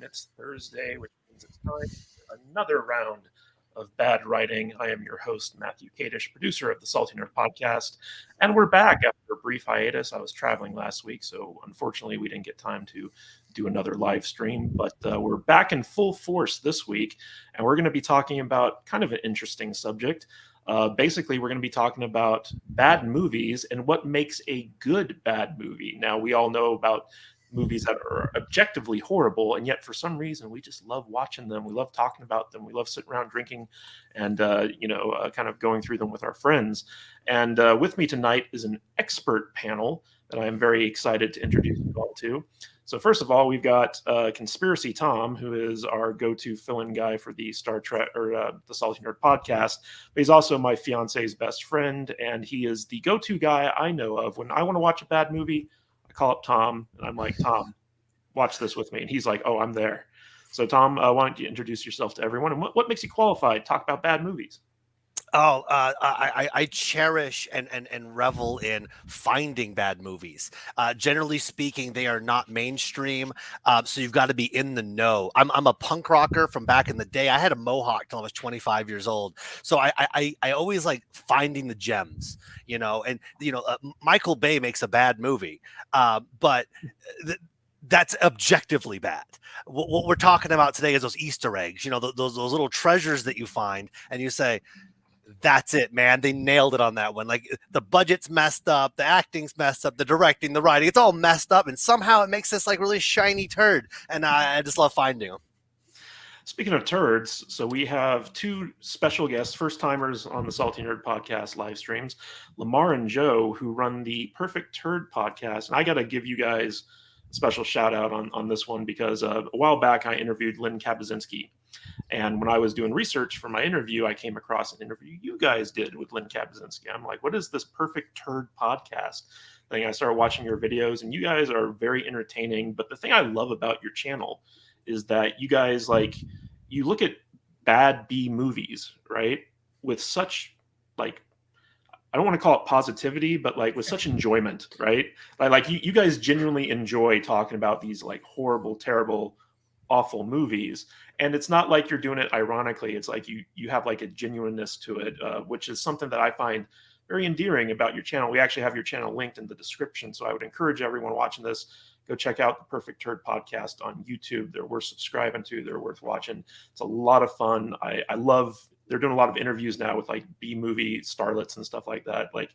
It's Thursday, which means it's time for another round of bad writing. I am your host, Matthew Kadish, producer of the Salty Nerd Podcast, and we're back after a brief hiatus. I was traveling last week, so unfortunately we didn't get time to do another live stream, but we're back in full force this week, and we're going to be talking about kind of an interesting subject. Basically, we're going to be talking about bad movies and what makes a good bad movie. Now, we all know about movies that are objectively horrible, and yet for some reason we just love watching them. We love talking about them. We love sitting around drinking and kind of going through them with our friends. And with me tonight is an expert panel that I am very excited to introduce you all to. So first of all, we've got Conspiracy Tom, who is our go-to fill-in guy for the Star Trek or the Salty Nerd Podcast. But he's also my fiance's best friend, and he is the go-to guy I know of when I want to watch a bad movie. Call up Tom and I'm like, Tom, watch this with me. And he's like, oh, I'm there. So Tom, why don't you introduce yourself to everyone and what makes you qualified to talk about bad movies? I cherish and revel in finding bad movies. Generally speaking, they are not mainstream, so you've got to be in the know. I'm a punk rocker from back in the day. I had a mohawk till I was 25 years old, so I always like finding the gems, Michael Bay makes a bad movie, but that's objectively bad. What we're talking about today is those Easter eggs, those little treasures that you find, and you say, that's it, man. They nailed it on that one. Like the budget's messed up, the acting's messed up, the directing, the writing, it's all messed up. And somehow it makes this like really shiny turd. And I just love finding them. Speaking of turds, so we have two special guests, first timers on the Salty Nerd Podcast live streams, Lamar and Joe, who run the Perfect Turd Podcast. And I got to give you guys a special shout out on this one because a while back I interviewed Lynn Kabaczynski. And when I was doing research for my interview, I came across an interview you guys did with Lynn Kabaczynski. I'm like, what is this Perfect Turd Podcast thing? I started watching your videos, and you guys are very entertaining. But the thing I love about your channel is that you guys, you look at bad B movies, right? With such, I don't want to call it positivity, but with such enjoyment, right? You guys genuinely enjoy talking about these horrible, terrible, awful movies. And it's not like you're doing it ironically. It's like you have a genuineness to it, which is something that I find very endearing about your channel. We actually have your channel linked in the description. So I would encourage everyone watching this, go check out the Perfect Turd Podcast on YouTube. They're worth subscribing to. They're worth watching. It's a lot of fun. I love, they're doing a lot of interviews now with B movie starlets and stuff like that. What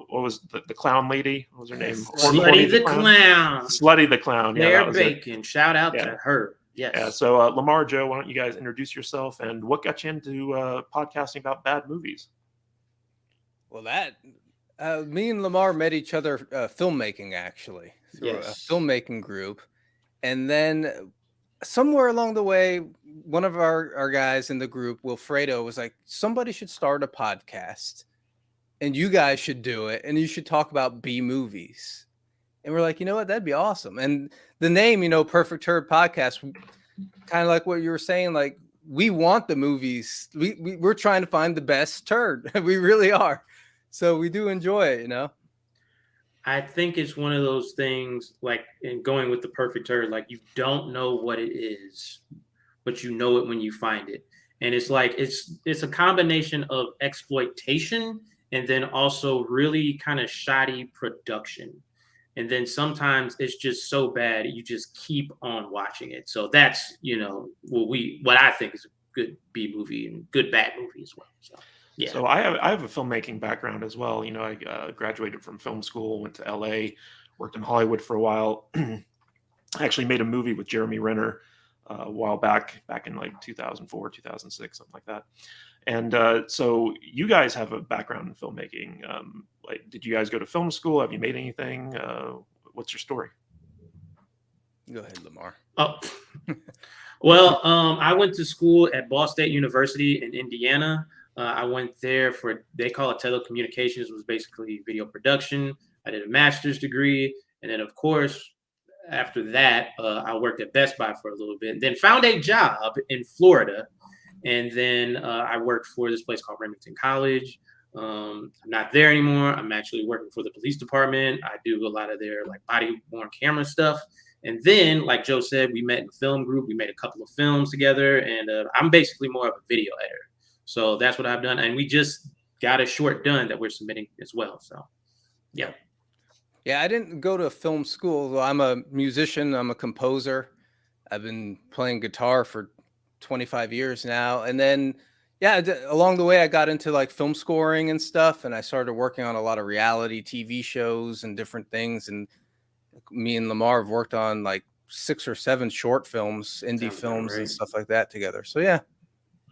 was the clown lady? What was her name? Slutty the clown. Slutty the clown. Yeah, Claire Bacon. Shout out to her. Yes. Yeah. So Lamar, Joe, why don't you guys introduce yourself and what got you into podcasting about bad movies? Well, me and Lamar met each other filmmaking, actually, through a filmmaking group. And then somewhere along the way, one of our guys in the group, Wilfredo, was like, somebody should start a podcast and you guys should do it. And you should talk about B movies. And we're like, you know what? That'd be awesome. And the name, Perfect Turd Podcast, kind of like what you were saying, we want the movies. We're trying to find the best turd. We really are. So we do enjoy it, I think it's one of those things, in going with the Perfect Turd, you don't know what it is, but you know it when you find it. And it's it's a combination of exploitation and then also really kind of shoddy production. And then sometimes it's just so bad you just keep on watching it. So that's what I think is a good B movie and good bad movie as well. So yeah. So I have a filmmaking background as well. I graduated from film school, went to LA, worked in Hollywood for a while. I actually made a movie with Jeremy Renner a while back in 2004, 2006, something like that. And so you guys have a background in filmmaking. Did you guys go to film school? Have you made anything? What's your story? Go ahead, Lamar. Oh, well, I went to school at Ball State University in Indiana. I went there they call it telecommunications, was basically video production. I did a master's degree. And then, of course, after that, I worked at Best Buy for a little bit, then found a job in Florida. And then I worked for this place called Remington College. I'm not there anymore. I'm actually working for the police department. I do a lot of their body worn camera stuff. And then, like Joe said, we met in a film group. We made a couple of films together, and I'm basically more of a video editor. So that's what I've done. And we just got a short done that we're submitting as well. So, yeah. Yeah, I didn't go to film school. Well, I'm a musician. I'm a composer. I've been playing guitar for 25 years now. And then, yeah, along the way, I got into like film scoring and stuff. And I started working on a lot of reality TV shows and different things. And me and Lamar have worked on like 6 or 7 short films, indie films and stuff like that together. So, yeah.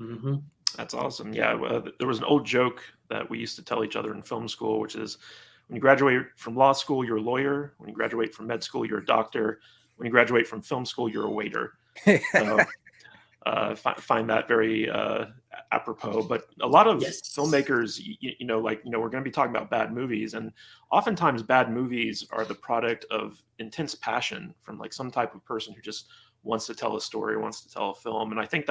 Mm-hmm. That's awesome. Yeah. There was an old joke that we used to tell each other in film school, which is when you graduate from law school, you're a lawyer. When you graduate from med school, you're a doctor. When you graduate from film school, you're a waiter. So, find that very apropos. But a lot of filmmakers, we're going to be talking about bad movies, and oftentimes bad movies are the product of intense passion from like some type of person who just wants to tell a story, wants to tell a film. And I think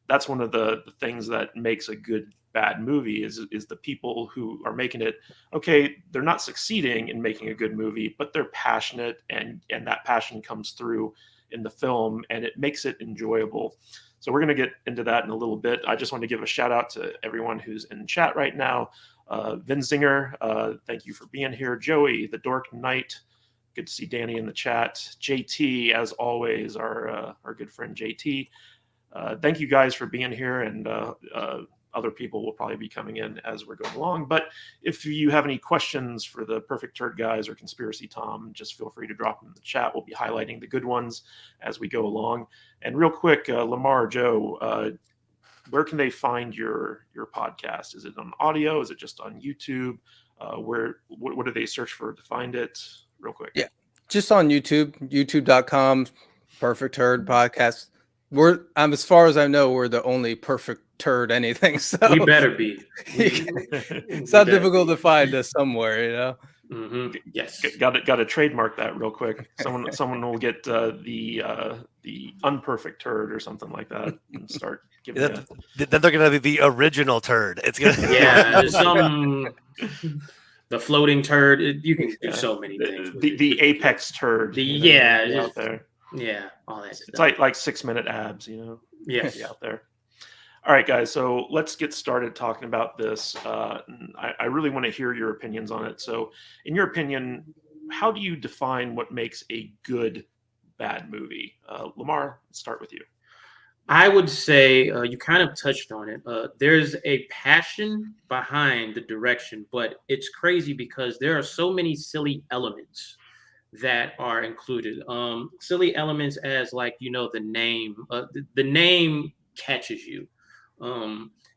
that's one of the things that makes a good bad movie is the people who are making it. Okay, they're not succeeding in making a good movie, but they're passionate, and that passion comes through in the film, and it makes it enjoyable. So we're going to get into that in a little bit. I just want to give a shout out to everyone who's in chat right now. Vin Zinger, thank you for being here. Joey, the Dork Knight, good to see Danny in the chat. JT, as always, our good friend JT. Thank you guys for being here, and other people will probably be coming in as we're going along. But if you have any questions for the Perfect Turd guys or Conspiracy Tom, just feel free to drop them in the chat. We'll be highlighting the good ones as we go along. And real quick, Lamar, Joe, where can they find your podcast? Is it on audio? Is it just on YouTube? What do they search for to find it? Real quick. Yeah, just on YouTube, youtube.com, Perfect Turd Podcast. As far as I know, we're the only Perfect Turd anything. So we better be. It's not difficult to find us somewhere, Mm-hmm. Yes. Got to trademark that real quick. Someone will get the unperfect turd or something like that and start giving then they're gonna be the original turd. It's gonna the floating turd. You can do so many things. The apex turd. Out there. Yeah, all that stuff. It's like 6-minute abs, Yes. Out there. All right, guys. So let's get started talking about this. I really want to hear your opinions on it. So, in your opinion, how do you define what makes a good bad movie? Lamar, let's start with you. I would say you kind of touched on it. There's a passion behind the direction, but it's crazy because there are so many silly elements that are included. Silly elements as like, the name. The name catches you.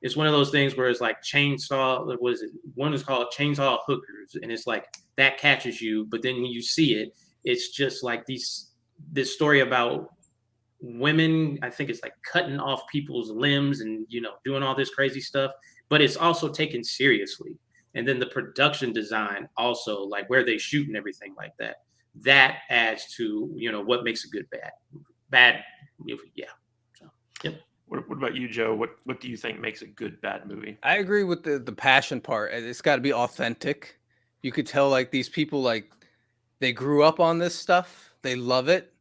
It's one of those things where it's like chainsaw. What is it? One is called Chainsaw Hookers, and it's like that catches you. But then when you see it, it's just like this story about women. I think it's like cutting off people's limbs and doing all this crazy stuff. But it's also taken seriously. And then the production design also, like where they shoot and everything like that. That adds to what makes a good bad movie. Yeah. So, yep. What about you, Joe? What do you think makes a good bad movie? I agree with the passion part. It's got to be authentic. You could tell like these people, like they grew up on this stuff. They love it.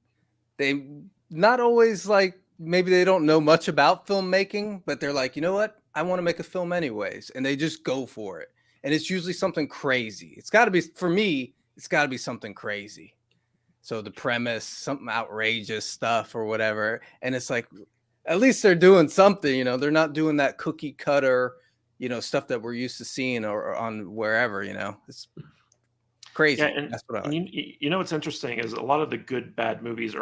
They not always like, maybe they don't know much about filmmaking, but they're like, you know what? I want to make a film anyways. And they just go for it. And it's usually something crazy. It's got to be, for me, it's got to be something crazy. So the premise, something outrageous stuff or whatever. And it's like, at least they're doing something, they're not doing that cookie cutter, stuff that we're used to seeing or on wherever, it's crazy. Yeah, and that's what I like. What's interesting is a lot of the good bad movies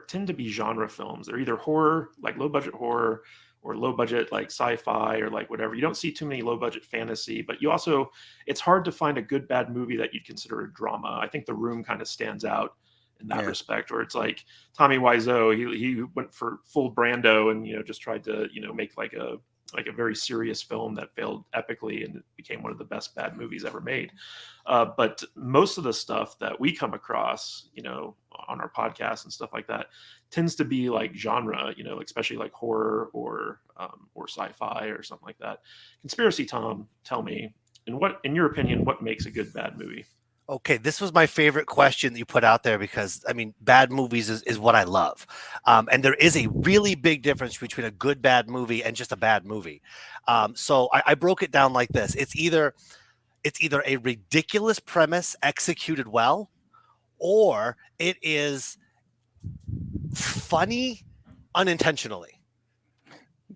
tend to be genre films. They're either horror, like low budget horror, or low budget like sci-fi or like whatever. You don't see too many low budget fantasy, but it's hard to find a good bad movie that you'd consider a drama. I think The Room kind of stands out in that respect, where it's like Tommy Wiseau, he went for full Brando and just tried to make like a very serious film that failed epically, and it became one of the best bad movies ever made. But most of the stuff that we come across on our podcast and stuff like that tends to be like genre, especially like horror or sci-fi or something like that. Conspiracy Tom, tell me, in your opinion, what makes a good bad movie? Okay, this was my favorite question that you put out there because I mean, bad movies is what I love, and there is a really big difference between a good bad movie and just a bad movie. So I broke it down like this: it's either a ridiculous premise executed well, or it is funny unintentionally.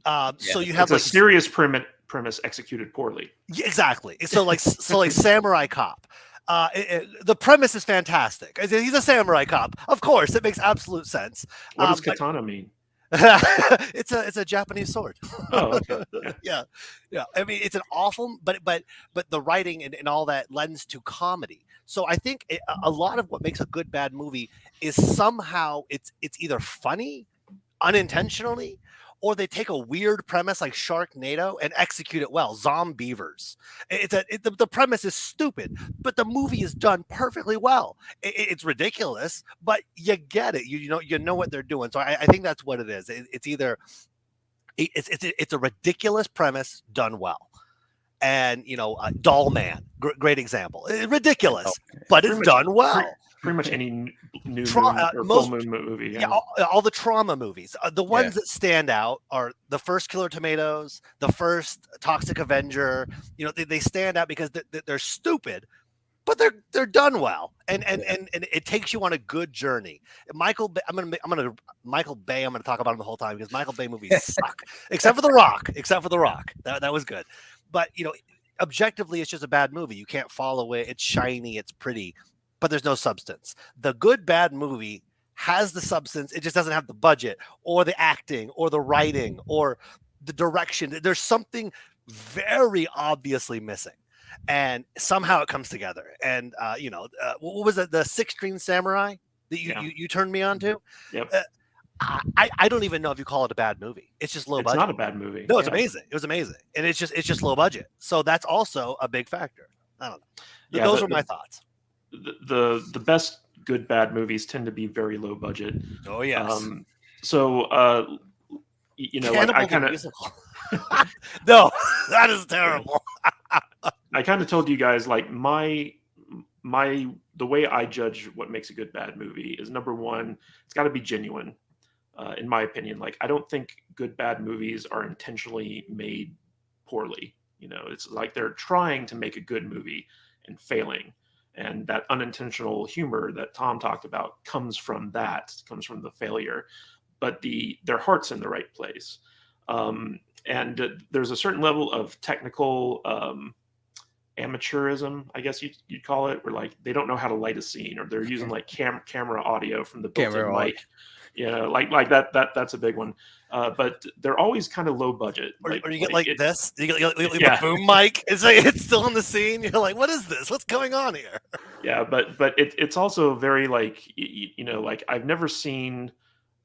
So you have it's a serious premise executed poorly. Yeah, exactly. So like Samurai Cop. The premise is fantastic. He's a samurai cop. Of course, it makes absolute sense. What does katana mean? It's a Japanese sword. Oh, okay. Yeah. I mean, it's an awful, but the writing and all that lends to comedy. So I think a lot of what makes a good bad movie is somehow it's either funny unintentionally, or they take a weird premise like Sharknado and execute it well. Zombievers. The premise is stupid, but the movie is done perfectly well. It's ridiculous, but you get it. You know what they're doing. So I think that's what it is. It's either it's a ridiculous premise done well, and Doll Man, great example. Ridiculous, but it's done well. Pretty much any new moon or full moon movie. Yeah, all the trauma movies. The ones that stand out are the first Killer Tomatoes, the first Toxic Avenger. They stand out because they're stupid, but they're done well, and it takes you on a good journey. Michael Bay, I'm gonna talk about him the whole time because Michael Bay movies suck, except for The Rock. That was good, but objectively, it's just a bad movie. You can't follow it. It's shiny, it's pretty, but there's no substance. The good bad movie has the substance. It just doesn't have the budget or the acting or the writing or the direction. There's something very obviously missing, and somehow it comes together. And what was it? The Six String Samurai that you turned me on to? Yep. I don't even know if you call it a bad movie. It's just low budget. It's not a bad movie. No, it's amazing. It was amazing, and it's just low budget. So that's also a big factor. I don't know. Those are my thoughts. The best good bad movies tend to be very low budget. Oh yes. I kind of no, that is terrible. I kind of told you guys like the way I judge what makes a good bad movie is number one, it's got to be genuine. In my opinion, like I don't think good bad movies are intentionally made poorly. It's like they're trying to make a good movie and failing. And that unintentional humor that Tom talked about comes from the failure, but their heart's in the right place. And there's a certain level of technical amateurism, I guess you'd call it, where like they don't know how to light a scene, or they're using like camera audio from the built-in mic. Like that's a big one. But they're always kind of low budget. Or you get this. You get the boom mic. It's still in the scene. You're like, what is this? What's going on here? Yeah, but it's also very like like I've never seen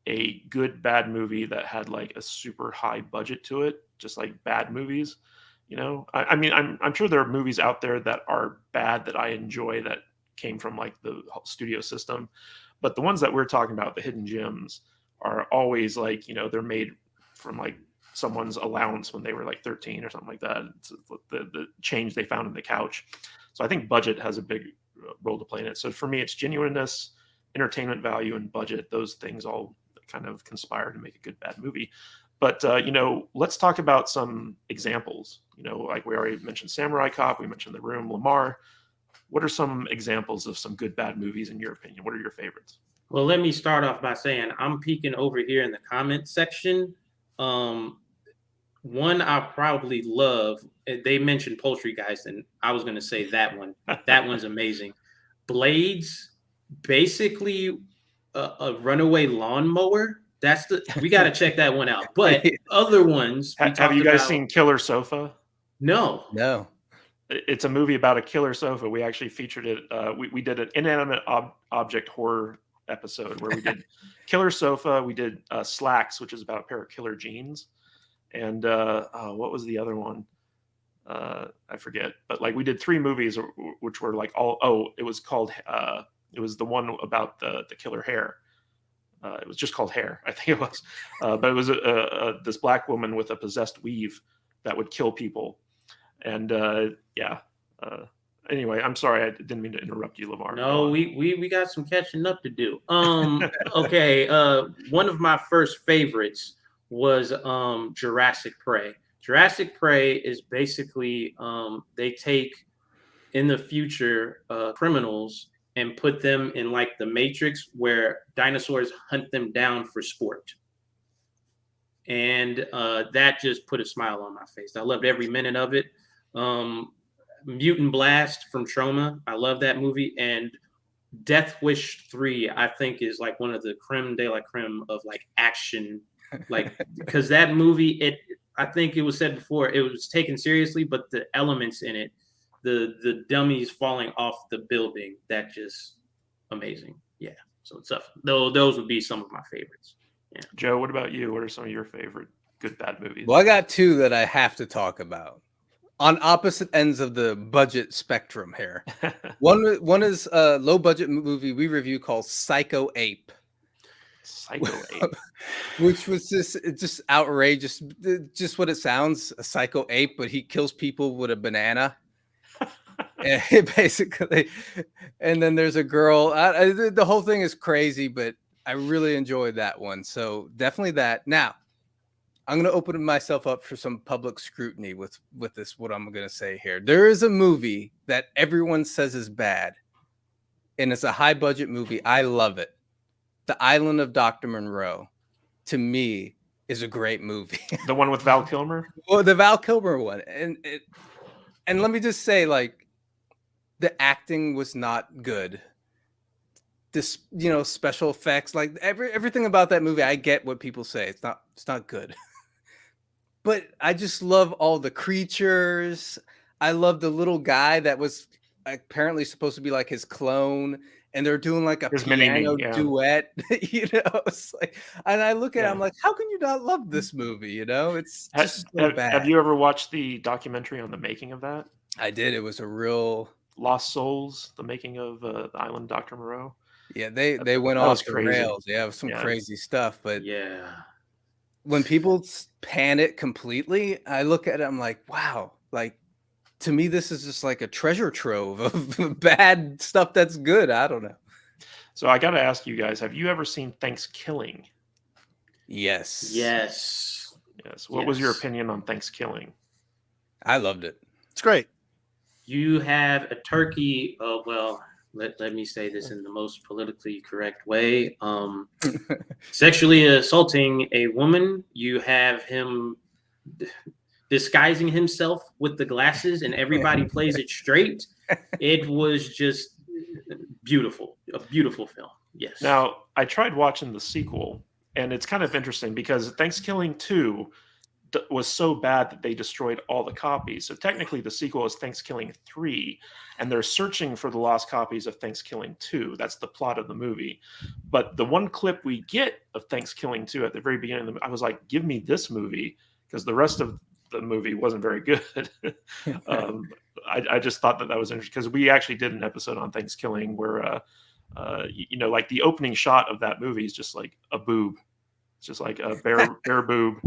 a good bad movie that had like a super high budget to it. Just like bad movies, I mean, I'm sure there are movies out there that are bad that I enjoy that came from like the studio system. But the ones that we're talking about, the hidden gems, are always like, they're made from like someone's allowance when they were like 13 or something like that. It's the change they found in the couch. So I think budget has a big role to play in it. So for me, it's genuineness, entertainment value, and budget. Those things all kind of conspire to make a good bad movie. But, let's talk about some examples. Like we already mentioned Samurai Cop, we mentioned The Room, Lamar. What are some examples of some good bad movies in your opinion? What are your favorites? Well, let me start off by saying I'm peeking over here in the comment section. One I probably love, they mentioned Poultrygeist, and I was going to say that one. That one's amazing. Blades, basically a runaway lawnmower. We got to check that one out. But other ones. Have you guys seen Killer Sofa? No. It's a movie about a killer sofa. We actually featured it. We did an inanimate object horror episode where we did Killer Sofa. We did Slacks, which is about a pair of killer jeans. And what was the other one? I forget. But like we did 3 movies which were like it was called, it was the one about the killer hair. It was just called Hair, I think it was. But it was this black woman with a possessed weave that would kill people. And Anyway, I'm sorry, I didn't mean to interrupt you, Lamar. No, we got some catching up to do. Okay. One of my first favorites was Jurassic Prey. Jurassic Prey is basically they take in the future criminals and put them in like the Matrix where dinosaurs hunt them down for sport. And that just put a smile on my face. I loved every minute of it. Mutant Blast from Trauma. I love that movie. And Death Wish 3, I think, is like one of the creme de la creme of like action. Like, because that movie, I think it was said before, it was taken seriously, but the elements in it, the dummies falling off the building, that just amazing. Yeah. So it's up. Those would be some of my favorites. Yeah. Joe, what about you? What are some of your favorite good bad movies? Well, I got two that I have to talk about on opposite ends of the budget spectrum here. One is a low budget movie we review called Psycho Ape. Psycho Ape, which was just outrageous. Just what it sounds, a psycho ape, but he kills people with a banana. Basically, and then there's a girl. The whole thing is crazy, but I really enjoyed that one. So definitely that. Now, I'm going to open myself up for some public scrutiny with this. What I'm going to say here. There is a movie that everyone says is bad, and it's a high budget movie. I love it. The Island of Dr. Monroe, to me, is a great movie. The one with Val Kilmer? Well, the Val Kilmer one. And let me just say, like, the acting was not good. This, special effects, like everything about that movie, I get what people say. It's not good. But I just love all the creatures. I love the little guy that was apparently supposed to be like his clone. And they're doing like a piano duet, It's like, and I look at it, I'm like, how can you not love this movie? It's just so bad. Have you ever watched the documentary on the making of that? I did. It was a real Lost Souls, the making of the Island Dr. Moreau. Yeah, they went off the rails. They have some crazy stuff, but yeah, when people pan it completely, I look at it, I'm like, wow, like. To me, this is just like a treasure trove of bad stuff that's good. I don't know. So I got to ask you guys, have you ever seen Thanksgiving? Yes. Yes. What was your opinion on Thanksgiving? I loved it. It's great. You have a turkey. Well, let me say this in the most politically correct way. Sexually assaulting a woman. You have him disguising himself with the glasses, and everybody plays it straight. It was just beautiful, a beautiful film. Yes. Now, I tried watching the sequel, and it's kind of interesting because Thanksgiving 2 was so bad that they destroyed all the copies. So technically the sequel is Thanksgiving 3, and they're searching for the lost copies of Thanksgiving 2. That's the plot of the movie. But the one clip we get of Thanksgiving 2 at the very beginning of the, I was like, give me this movie, because the rest of the movie wasn't very good. I just thought that was interesting, because we actually did an episode on Thanksgiving where like the opening shot of that movie is just like a boob. It's just like a bare boob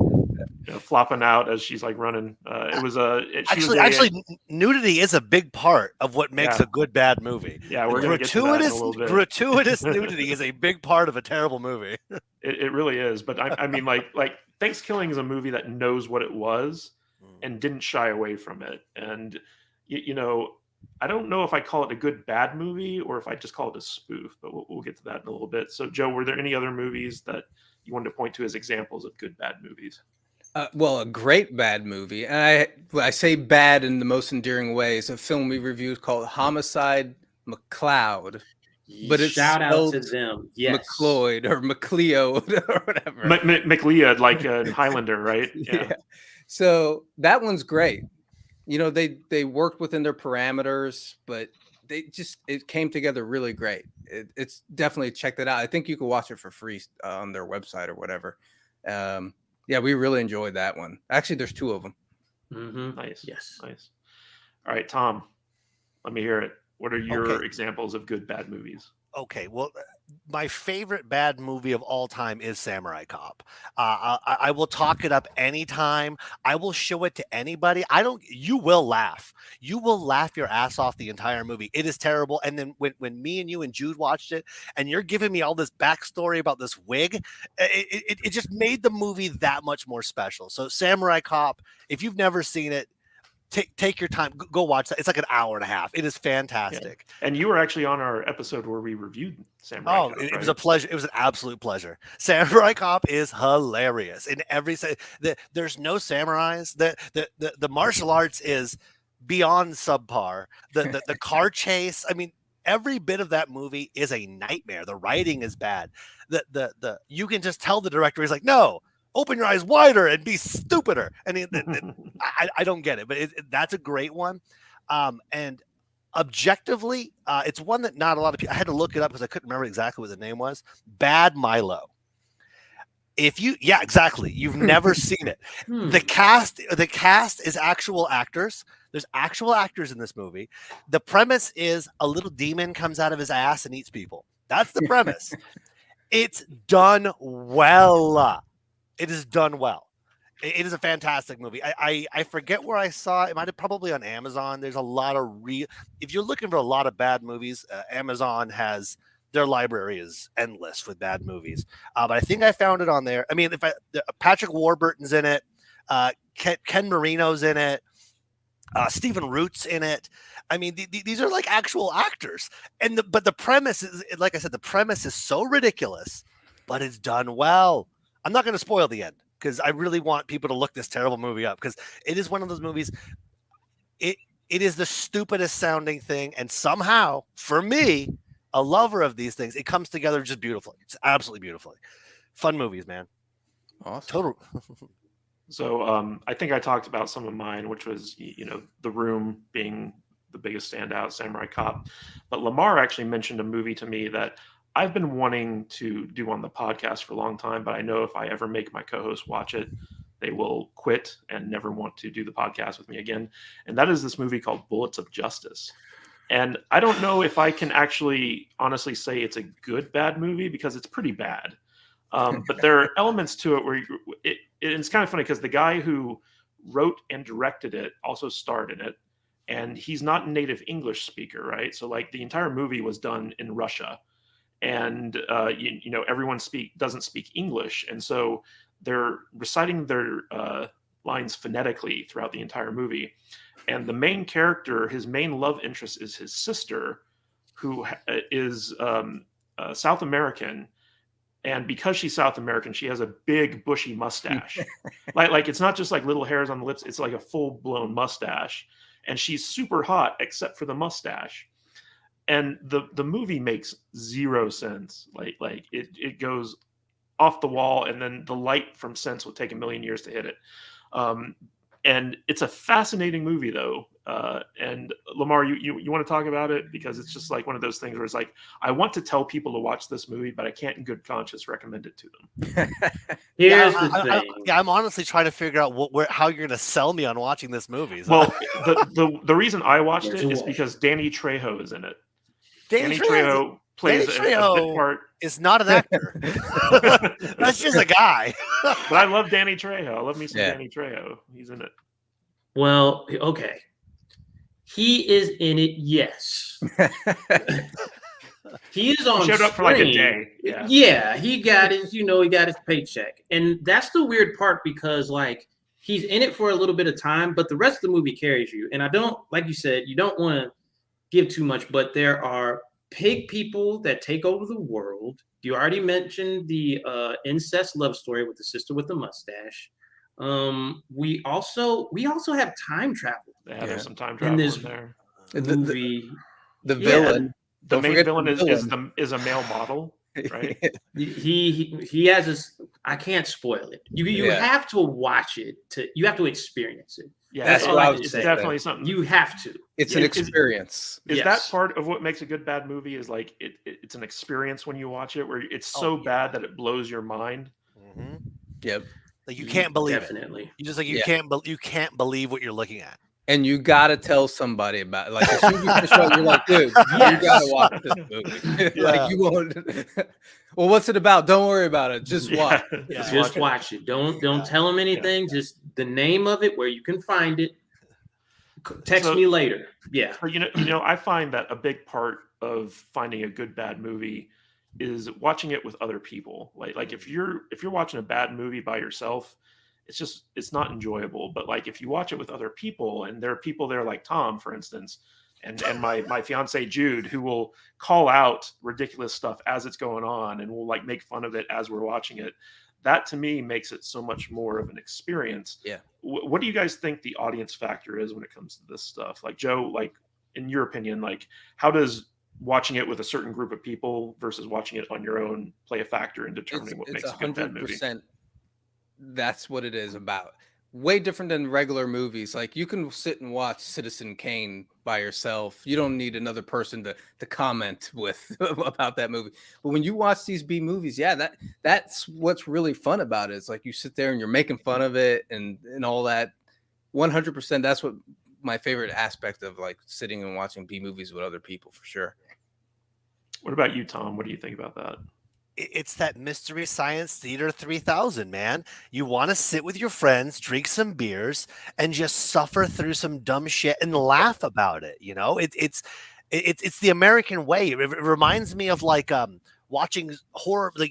flopping out as she's like running. It was actually nudity is a big part of what makes a good bad movie. Yeah, we're going to get to that in a little bit. Gratuitous nudity is a big part of a terrible movie. It really is. But I mean, like Thanksgiving is a movie that knows what it was and didn't shy away from it. And I don't know if I call it a good bad movie or if I just call it a spoof, but we'll get to that in a little bit. So, Joe, were there any other movies that you wanted to point to as examples of good bad movies? Well, a great bad movie, and I say bad in the most endearing way, is a film we reviewed called Homicide McCloud. But it's shout out to them. Yes. McLeod or McLeod or whatever. McLeod, like a Highlander, right? Yeah. So that one's great. They worked within their parameters, but it came together really great. It's definitely checked it out. I think you can watch it for free on their website or whatever. Yeah, we really enjoyed that one. Actually, there's two of them. Mm-hmm. Nice. Yes. Nice. All right, Tom, let me hear it. What are your examples of good bad movies? Okay, well, my favorite bad movie of all time is Samurai Cop. I will talk it up anytime. I will show it to anybody. You will laugh. You will laugh your ass off the entire movie. It is terrible. And then when me and you and Jude watched it, and you're giving me all this backstory about this wig, it just made the movie that much more special. So Samurai Cop, if you've never seen it, take your time, go watch that. It's like an hour and a half. It is fantastic. Yeah. And you were actually on our episode where we reviewed Samurai Cop, it right? was a pleasure. It was an absolute pleasure. Samurai Cop is hilarious in every there's no samurais. The martial arts is beyond subpar. The car chase, I mean, every bit of that movie is a nightmare. The writing is bad. The you can just tell the director, he's like, no, open your eyes wider and be stupider. And I don't get it, but that's a great one. And objectively, it's one that not a lot of people, I had to look it up because I couldn't remember exactly what the name was. Bad Milo. Yeah, exactly. You've never seen it. The cast is actual actors. There's actual actors in this movie. The premise is a little demon comes out of his ass and eats people. That's the premise. It's done well. It is done well. It is a fantastic movie. I forget where I saw it. It might have probably on Amazon. There's a lot of if you're looking for a lot of bad movies, Amazon has their library is endless with bad movies. But I think I found it on there. I mean, Patrick Warburton's in it, Ken Marino's in it, Stephen Root's in it. I mean, these are like actual actors. But the premise is, like I said, the premise is so ridiculous, but it's done well. I'm not going to spoil the end because I really want people to look this terrible movie up because it is one of those movies. It is the stupidest sounding thing, and somehow, for me, a lover of these things, it comes together just beautifully. It's absolutely beautifully. Fun movies, man. Awesome. Total. So I think I talked about some of mine, which was, The Room being the biggest standout, Samurai Cop. But Lamar actually mentioned a movie to me that I've been wanting to do on the podcast for a long time, but I know if I ever make my co-host watch it, they will quit and never want to do the podcast with me again. And that is this movie called Bullets of Justice. And I don't know if I can actually honestly say it's a good bad movie because it's pretty bad. But there are elements to it where it's kind of funny because the guy who wrote and directed it also starred in it. And he's not a native English speaker, right? So like the entire movie was done in Russia. And everyone doesn't speak English, and so they're reciting their lines phonetically throughout the entire movie. And the main character, his main love interest, is his sister, who is South American. And because she's South American, she has a big bushy mustache. like it's not just like little hairs on the lips; it's like a full blown mustache. And she's super hot, except for the mustache. And the movie makes zero sense. Like it goes off the wall, and then the light from sense would take a million years to hit it. And it's a fascinating movie, though. And Lamar, you want to talk about it because it's just like one of those things where it's like I want to tell people to watch this movie, but I can't, in good conscience, recommend it to them. Here's the thing. I'm honestly trying to figure out how you're going to sell me on watching this movie. So. Well, the reason I watched it is because Danny Trejo is in it. Danny Trejo plays a bit part. Is not an actor. That's just a guy. But I love Danny Trejo. I love me some Danny Trejo. He's in it. Well, okay. He is in it, yes. He is on. He showed up for like a day. Yeah, he got his paycheck. And that's the weird part because like he's in it for a little bit of time, but the rest of the movie carries you. And I don't, like you said, you don't want to give too much, but there are pig people that take over the world. You already mentioned the incest love story with the sister with the mustache. We also have time travel. There's some time travel in there. Movie. The villain. The main villain is a male model, right? He has this. I can't spoil it. You have to watch it you have to experience it. Yeah, that's what I would it's say. Definitely something you have to. It's an experience. Is that part of what makes a good bad movie? Is like it's an experience when you watch it, where it's so bad that it blows your mind. Mm-hmm. Yep. Like you can't believe Definitely. it. You just like you can't believe what you're looking at. And you gotta tell somebody about it. Like as soon as you finish it, you're like, dude, you gotta watch this movie. Like you won't. Well, what's it about? Don't worry about it. Just watch. Just watch it. Don't tell them anything. Just the name of it, where you can find it. Text me later. Yeah. You know, I find that a big part of finding a good bad movie is watching it with other people. Like if you're watching a bad movie by yourself, it's not enjoyable. But like if you watch it with other people, and there are people there like Tom, for instance, and my fiance Jude, who will call out ridiculous stuff as it's going on and will like make fun of it as we're watching it. That to me makes it so much more of an experience. Yeah. What do you guys think the audience factor is when it comes to this stuff? Like Joe, like in your opinion, like how does watching it with a certain group of people versus watching it on your own play a factor in determining what makes a good bad movie? 100%. That's what it is about. Way different than regular movies. Like you can sit and watch Citizen Kane by yourself. You don't need another person to comment with about that movie. But when you watch these B movies, that's what's really fun about it. It's like you sit there and you're making fun of it and all that. 100%. That's what my favorite aspect of like sitting and watching B movies with other people, for sure. What about you, Tom? What do you think about that? It's that Mystery Science Theater 3000, man. You want to sit with your friends, drink some beers, and just suffer through some dumb shit and laugh about it. You know, it's the American way. It reminds me of like watching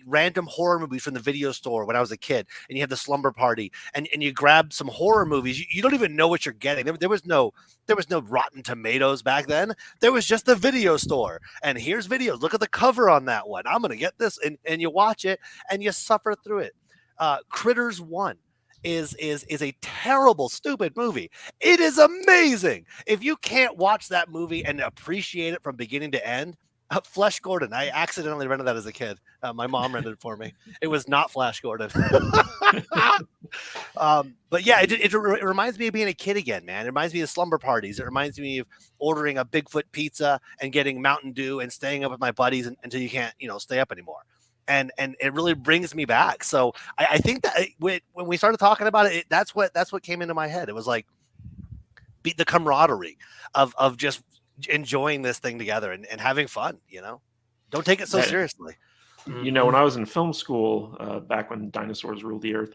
random horror movies from the video store when I was a kid, and you have the slumber party, and you grab some horror movies. You don't even know what you're getting. There was no Rotten Tomatoes back then. There was just the video store, and here's videos. Look at the cover on that one. I'm gonna get this, and you watch it and you suffer through it. Critters 1 is a terrible, stupid movie. It is amazing. If you can't watch that movie and appreciate it from beginning to end. Flash Gordon. I accidentally rented that as a kid. My mom rented it for me. It was not Flash Gordon. But yeah, it reminds me of being a kid again, man. It reminds me of slumber parties. It reminds me of ordering a Bigfoot pizza and getting Mountain Dew and staying up with my buddies until you can't, stay up anymore. And it really brings me back. So I think that when we started talking about it, that's what came into my head. It was like the camaraderie of just enjoying this thing together and having fun. Don't take it so seriously. When I was in film school back when dinosaurs ruled the earth,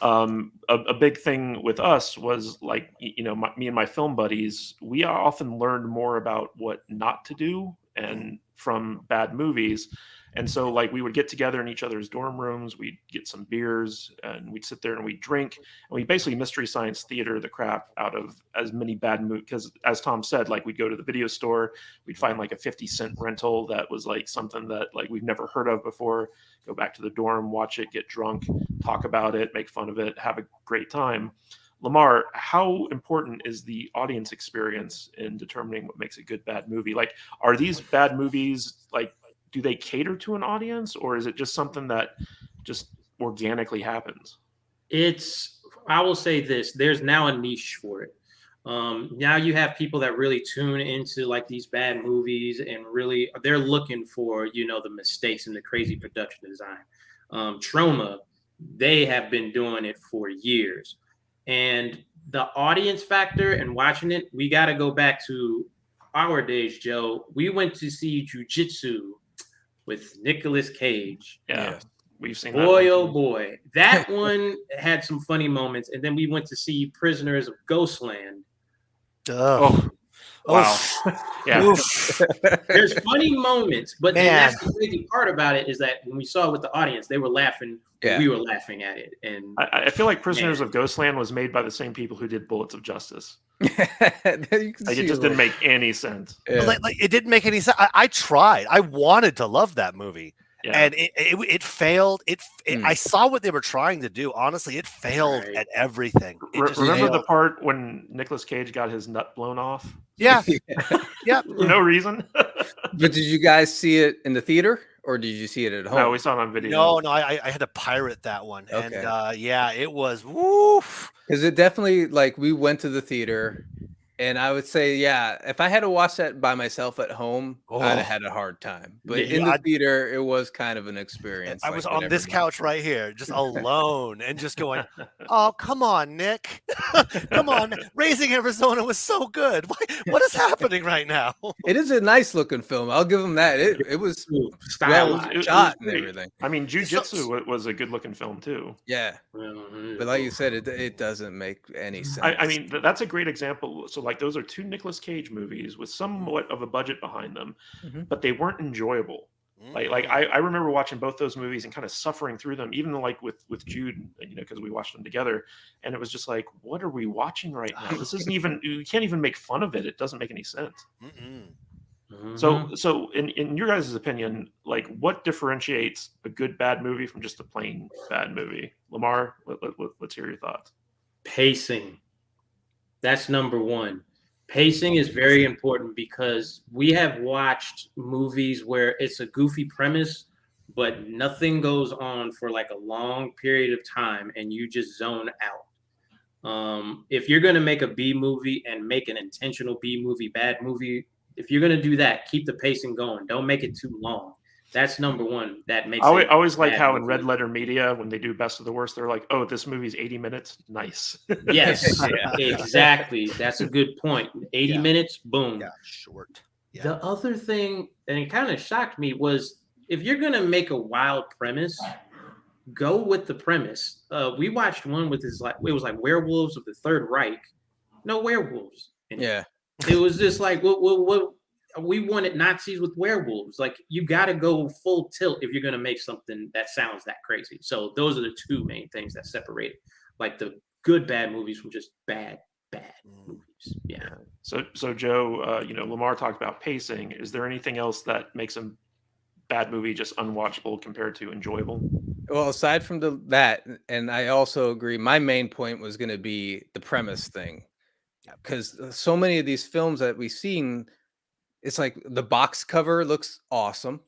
a big thing with us was like, me and my film buddies, we often learned more about what not to do and from bad movies. And so like we would get together in each other's dorm rooms, we'd get some beers and we'd sit there and we'd drink, and we basically Mystery Science Theater the crap out of as many bad movies. Because as Tom said, like we'd go to the video store, we'd find like a 50-cent rental that was like something that like we've never heard of before, go back to the dorm, watch it, get drunk, talk about it, make fun of it, have a great time. Lamar, how important is the audience experience in determining what makes a good bad movie? Like, are these bad movies, like, do they cater to an audience, or is it just something that just organically happens? I will say this, there's now a niche for it. Now you have people that really tune into like these bad movies and really they're looking for, the mistakes and the crazy production design. Trauma, they have been doing it for years. And the audience factor and watching it, we got to go back to our days, Joe. We went to see Jiu-Jitsu with Nicolas Cage. Yeah, we've seen that. Boy, oh boy. That one had some funny moments. And then we went to see Prisoners of Ghostland. Oh, wow. Yeah. There's funny moments, but then that's the crazy part about it is that when we saw it with the audience, they were laughing. Yeah. We were laughing at it. And I feel like Prisoners of Ghostland was made by the same people who did Bullets of Justice. It just didn't make any sense. Yeah. Like it didn't make any sense. I tried. I wanted to love that movie. Yeah. And it failed. I saw what they were trying to do. Honestly, it failed at everything. Remember the part when Nicolas Cage got his nut blown off? Yeah. Yeah. For no reason. But did you guys see it in the theater or did you see it at home? No, we saw it on video. No, I had to pirate that one. Okay. And it was woof. Because it definitely, like, we went to the theater. And I would say, if I had to watch that by myself at home, I'd have had a hard time. But in the theater, it was kind of an experience. I was on this couch right here, just alone, and just going, "Oh, come on, Nick." Come on, Raising Arizona was so good. What is happening right now? It is a nice looking film. I'll give them that. It was stylized. well shot and great. everything. I mean, Jiu-Jitsu was a good looking film too. Yeah, but like you said, it doesn't make any sense. I mean, that's a great example. So like those are two Nicolas Cage movies with somewhat of a budget behind them, but they weren't enjoyable. Like I remember watching both those movies and kind of suffering through them, even like with Jude, because we watched them together, and it was just like, what are we watching right now? This isn't even, you can't even make fun of it. It doesn't make any sense. So in your guys' opinion, like what differentiates a good bad movie from just a plain bad movie? Lamar, let's hear your thoughts. Pacing. That's number one. Pacing is very important because we have watched movies where it's a goofy premise, but nothing goes on for like a long period of time and you just zone out. If you're going to make a B movie and make an intentional B movie, bad movie, if you're going to do that, keep the pacing going. Don't make it too long. That's number one. That makes I always like how movie. in Red Letter Media, when they do Best of the Worst, they're like, oh, this movie's 80 minutes. Nice. Yes, exactly. That's a good point. 80 minutes, boom. Yeah, short. Yeah. The other thing, and it kind of shocked me, was if you're going to make a wild premise, go with the premise. We watched one with it was like Werewolves of the Third Reich. No werewolves. It was just like, what we wanted Nazis with werewolves. Like, you got to go full tilt if you're going to make something that sounds that crazy. So those are the two main things that separate like the good bad movies from just bad movies. Yeah. So Joe, Lamar talked about pacing. Is there anything else that makes a bad movie just unwatchable compared to enjoyable? Well, aside from that, and I also agree, my main point was going to be the premise thing, because so many of these films that we've seen, it's like the box cover looks awesome.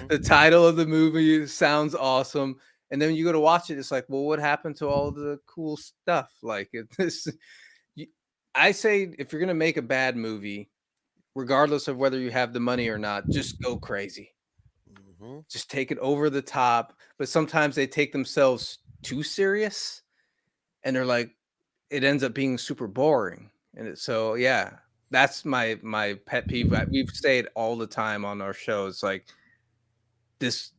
The title of the movie sounds awesome. And then when you go to watch it, it's like, well, what happened to all the cool stuff? Like I say, if you're going to make a bad movie, regardless of whether you have the money or not, just go crazy. Just take it over the top. But sometimes they take themselves too serious and they're like, it ends up being super boring. And so, yeah. That's my pet peeve. We've say it all the time on our show. It's like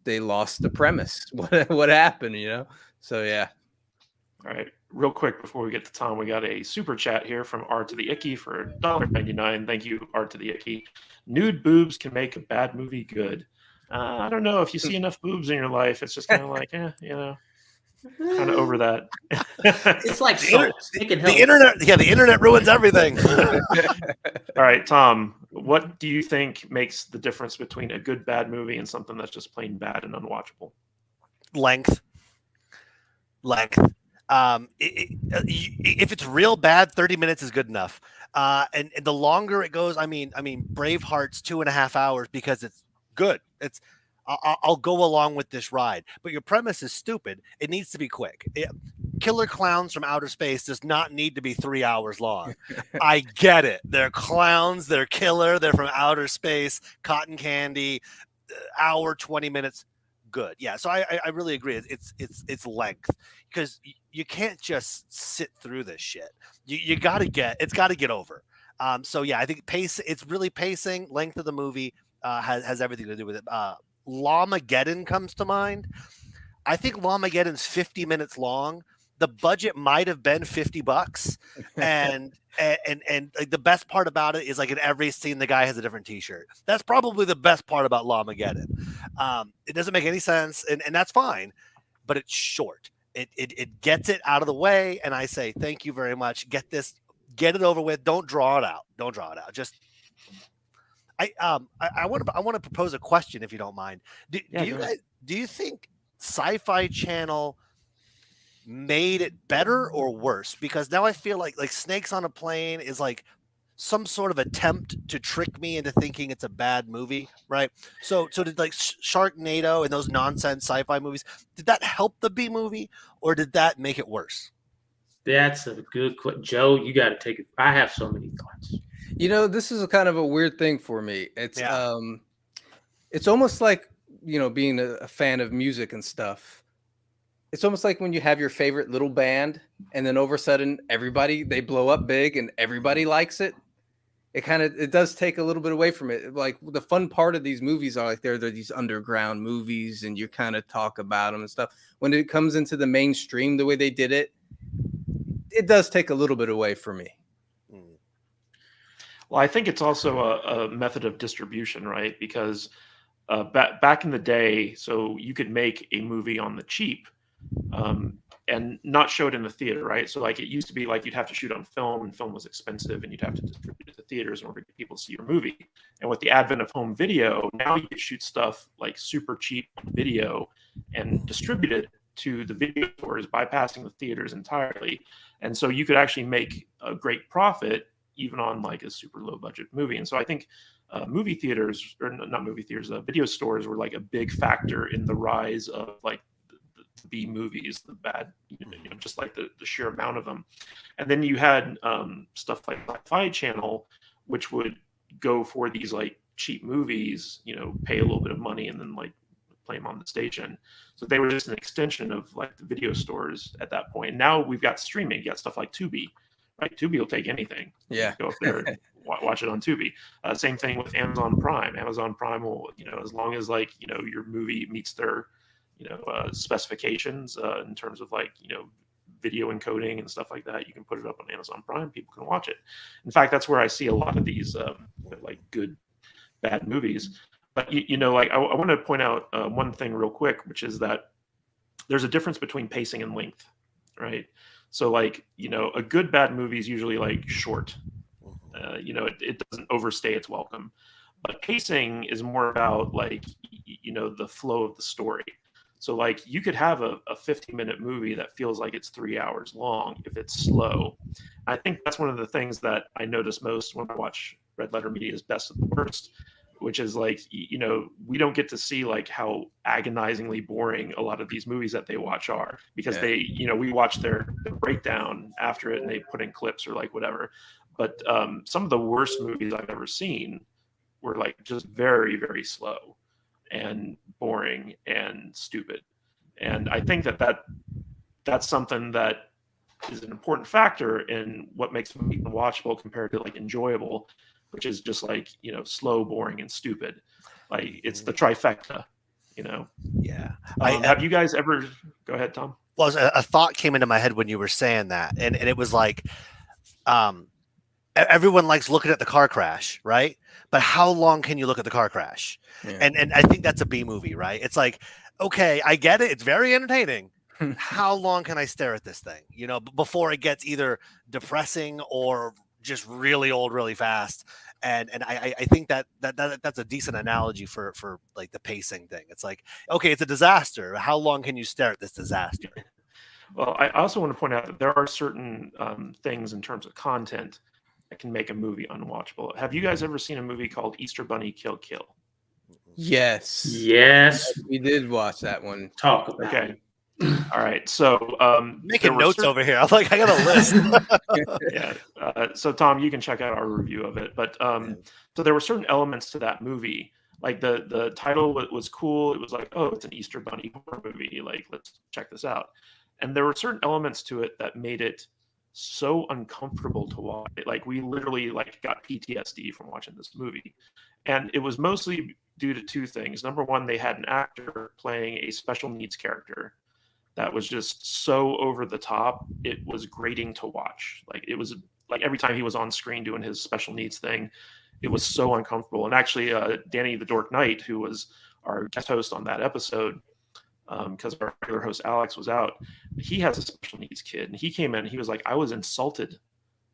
they lost the premise. What happened, So yeah. All right. Real quick before we get to Tom, we got a super chat here from R to the Icky for $1.99. Thank you, R to the Icky. Nude boobs can make a bad movie good. I don't know if you see enough boobs in your life. It's just kind of like, kind of over that. It's like the internet. Yeah, the internet ruins everything. All right, Tom, what do you think makes the difference between a good bad movie and something that's just plain bad and unwatchable? Length. If it's real bad, 30 minutes is good enough. And the longer it goes, I mean, Braveheart's 2.5 hours because it's good. I'll go along with this ride, but your premise is stupid. It needs to be quick. Killer Clowns from Outer Space does not need to be 3 hours long. I get it. They're clowns. They're killer. They're from outer space. Cotton candy. Hour 20 minutes. Good. Yeah. So I really agree. It's length, because you can't just sit through this shit. It's got to get over. So yeah, I think pace. It's really pacing. Length of the movie has everything to do with it. Lawmageddon comes to mind. I think Lawmageddon's 50 minutes long. The budget might have been $50, and like the best part about it is like in every scene the guy has a different T-shirt. That's probably the best part about Lawmageddon. It doesn't make any sense, and that's fine, but it's short. It gets it out of the way, and I say thank you very much. Get it over with. Don't draw it out. Just. I want to propose a question, if you don't mind. Do you think Sci-Fi Channel made it better or worse? Because now I feel like Snakes on a Plane is like some sort of attempt to trick me into thinking it's a bad movie, right? So did like Sharknado and those nonsense sci-fi movies, did that help the B movie or did that make it worse? That's a good question. Joe, you got to take it. I have so many thoughts. This is a kind of a weird thing for me. It's it's almost like being a fan of music and stuff. it's almost like when you have your favorite little band and then over a sudden they blow up big and everybody likes it. It does take a little bit away from it. Like the fun part of these movies are like they're these underground movies and you kind of talk about them and stuff. When it comes into the mainstream, the way they did it, it does take a little bit away from me. Well, I think it's also a method of distribution, right? Because back in the day, so you could make a movie on the cheap and not show it in the theater, right? So like it used to be like you'd have to shoot on film and film was expensive and you'd have to distribute it to theaters in order to get people to see your movie. And with the advent of home video, now you can shoot stuff like super cheap on video and distribute it to the video stores, bypassing the theaters entirely. And so you could actually make a great profit even on like a super low budget movie. And so I think movie theaters, or not movie theaters, video stores were like a big factor in the rise of like the B movies, the bad, just like the sheer amount of them. And then you had stuff like Sci-Fi Channel, which would go for these like cheap movies, pay a little bit of money and then like play them on the station. So they were just an extension of like the video stores at that point. And now we've got streaming, you got stuff like Tubi. Right, Tubi will take anything. Yeah, go up there and watch it on Tubi. Same thing with Amazon Prime. Amazon Prime will, as long as like your movie meets their, specifications in terms of like video encoding and stuff like that, you can put it up on Amazon Prime. People can watch it. In fact, that's where I see a lot of these like good bad movies. But like I want to point out one thing real quick, which is that there's a difference between pacing and length, right? So like, a good bad movie is usually like short. It doesn't overstay its welcome. But pacing is more about like, the flow of the story. So like you could have a 50-minute movie that feels like it's 3 hours long if it's slow. I think that's one of the things that I notice most when I watch Red Letter Media's Best of the Worst, which is like, we don't get to see like how agonizingly boring a lot of these movies that they watch are, because they, we watch their breakdown after it and they put in clips or like whatever. But some of the worst movies I've ever seen were like just very, very slow and boring and stupid. And I think that's something that is an important factor in what makes a movie watchable compared to like enjoyable, which is just like, slow, boring, and stupid. Like it's the trifecta, Yeah. Have you guys ever, go ahead, Tom. Well, a thought came into my head when you were saying that. And it was like, everyone likes looking at the car crash, right? But how long can you look at the car crash? Yeah. And I think that's a B movie, right? It's like, okay, I get it. It's very entertaining. How long can I stare at this thing, before it gets either depressing or just really old really fast? And I think that's a decent analogy for like the pacing thing. It's like, okay, it's a disaster. How long can you stare at this disaster? Well, I also want to point out that there are certain things in terms of content that can make a movie unwatchable. Have you guys ever seen a movie called Easter Bunny Kill Kill? Yes, we did watch that one. Talk about it. All right, so making notes over here. I'm like, I got a list. Yeah. So Tom, you can check out our review of it. But so there were certain elements to that movie. Like the title was cool. It was like, oh, it's an Easter Bunny horror movie. Like, let's check this out. And there were certain elements to it that made it so uncomfortable to watch. Like we literally like got PTSD from watching this movie. And it was mostly due to two things. Number one, they had an actor playing a special needs character that was just so over the top, it was grating to watch. Like it was like every time he was on screen doing his special needs thing, it was so uncomfortable. And actually, Danny the Dork Knight, who was our guest host on that episode, because our regular host Alex was out, he has a special needs kid, and he came in and he was like, I was insulted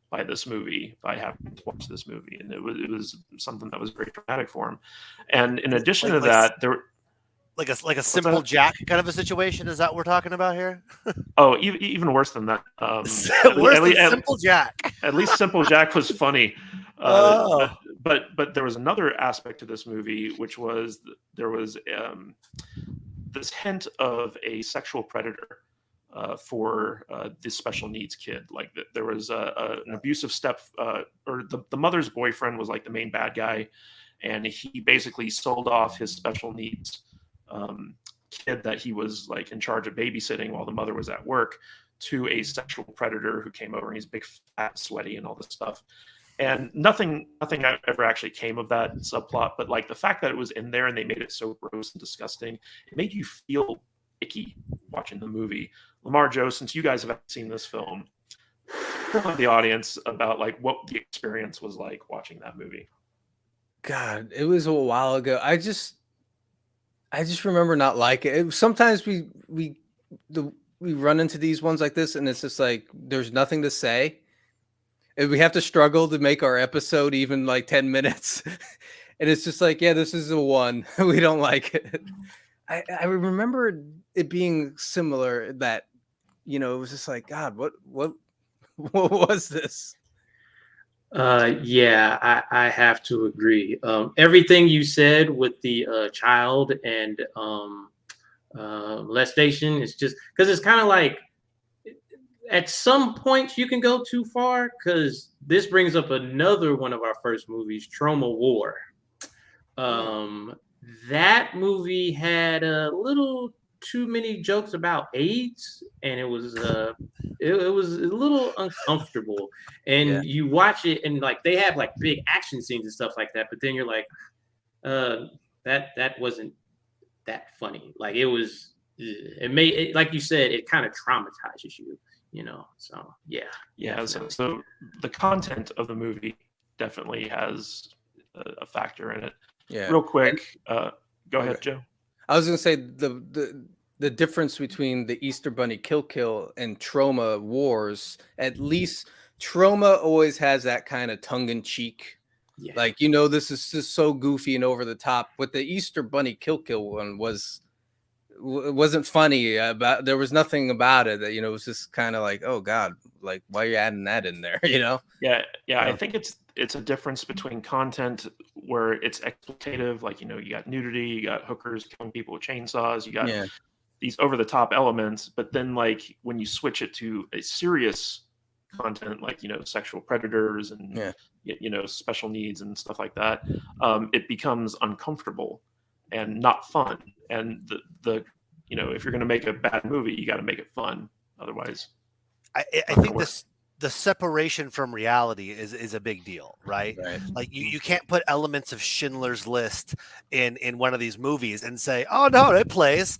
by this movie, by having to watch this movie, and it was something that was very traumatic for him. And in addition to that, there like a Simple Jack kind of a situation. Is that what we're talking about here? Oh, even worse than that. Worse than Simple Jack. At least Simple Jack was funny. But there was another aspect to this movie, which was there was this hint of a sexual predator for this special needs kid. Like there was an abusive or the mother's boyfriend was like the main bad guy, and he basically sold off his special needs kid that he was like in charge of babysitting while the mother was at work to a sexual predator who came over and he's big, fat, sweaty, and all this stuff. And nothing ever actually came of that subplot. But like the fact that it was in there and they made it so gross and disgusting, it made you feel icky watching the movie. Lamar, Joe, since you guys have seen this film, tell the audience about like what the experience was like watching that movie. God, it was a while ago. I just remember not liking it. Sometimes we run into these ones like this, and it's just like there's nothing to say. And we have to struggle to make our episode even like 10 minutes. And it's just like, yeah, this is a one. We don't like it. I remember it being similar that, you know, it was just like, God, what was this? Yeah, I have to agree. Everything you said with the child and molestation is just because it's kind of like at some points you can go too far, because this brings up another one of our first movies, Trauma War. That movie had a little too many jokes about AIDS, and it was it was a little uncomfortable. And you watch it, and like they have like big action scenes and stuff like that, but then you're like, that wasn't that funny. Like it was, it made it, like you said, it kind of traumatizes you, you know. So yeah. So the content of the movie definitely has a factor in it. Yeah. Real quick, go ahead, Joe. I was gonna say the difference between the Easter Bunny Kill and Trauma Wars, at least Trauma always has that kind of tongue-in-cheek, like, you know, this is just so goofy and over the top. With the Easter Bunny Kill one wasn't funny. There was nothing about it that, you know, it was just kind of like, oh God, like why are you adding that in there? You know? Yeah. I think it's a difference between content where it's exploitative, like, you know, you got nudity, you got hookers killing people with chainsaws, you got these over the top elements, but then like when you switch it to a serious content, like, you know, sexual predators and you know, special needs and stuff like that, it becomes uncomfortable and not fun. And the you know, if you're going to make a bad movie, you got to make it fun. Otherwise, I think the separation from reality is a big deal, right? Like you can't put elements of Schindler's List in one of these movies and say, oh no, it plays,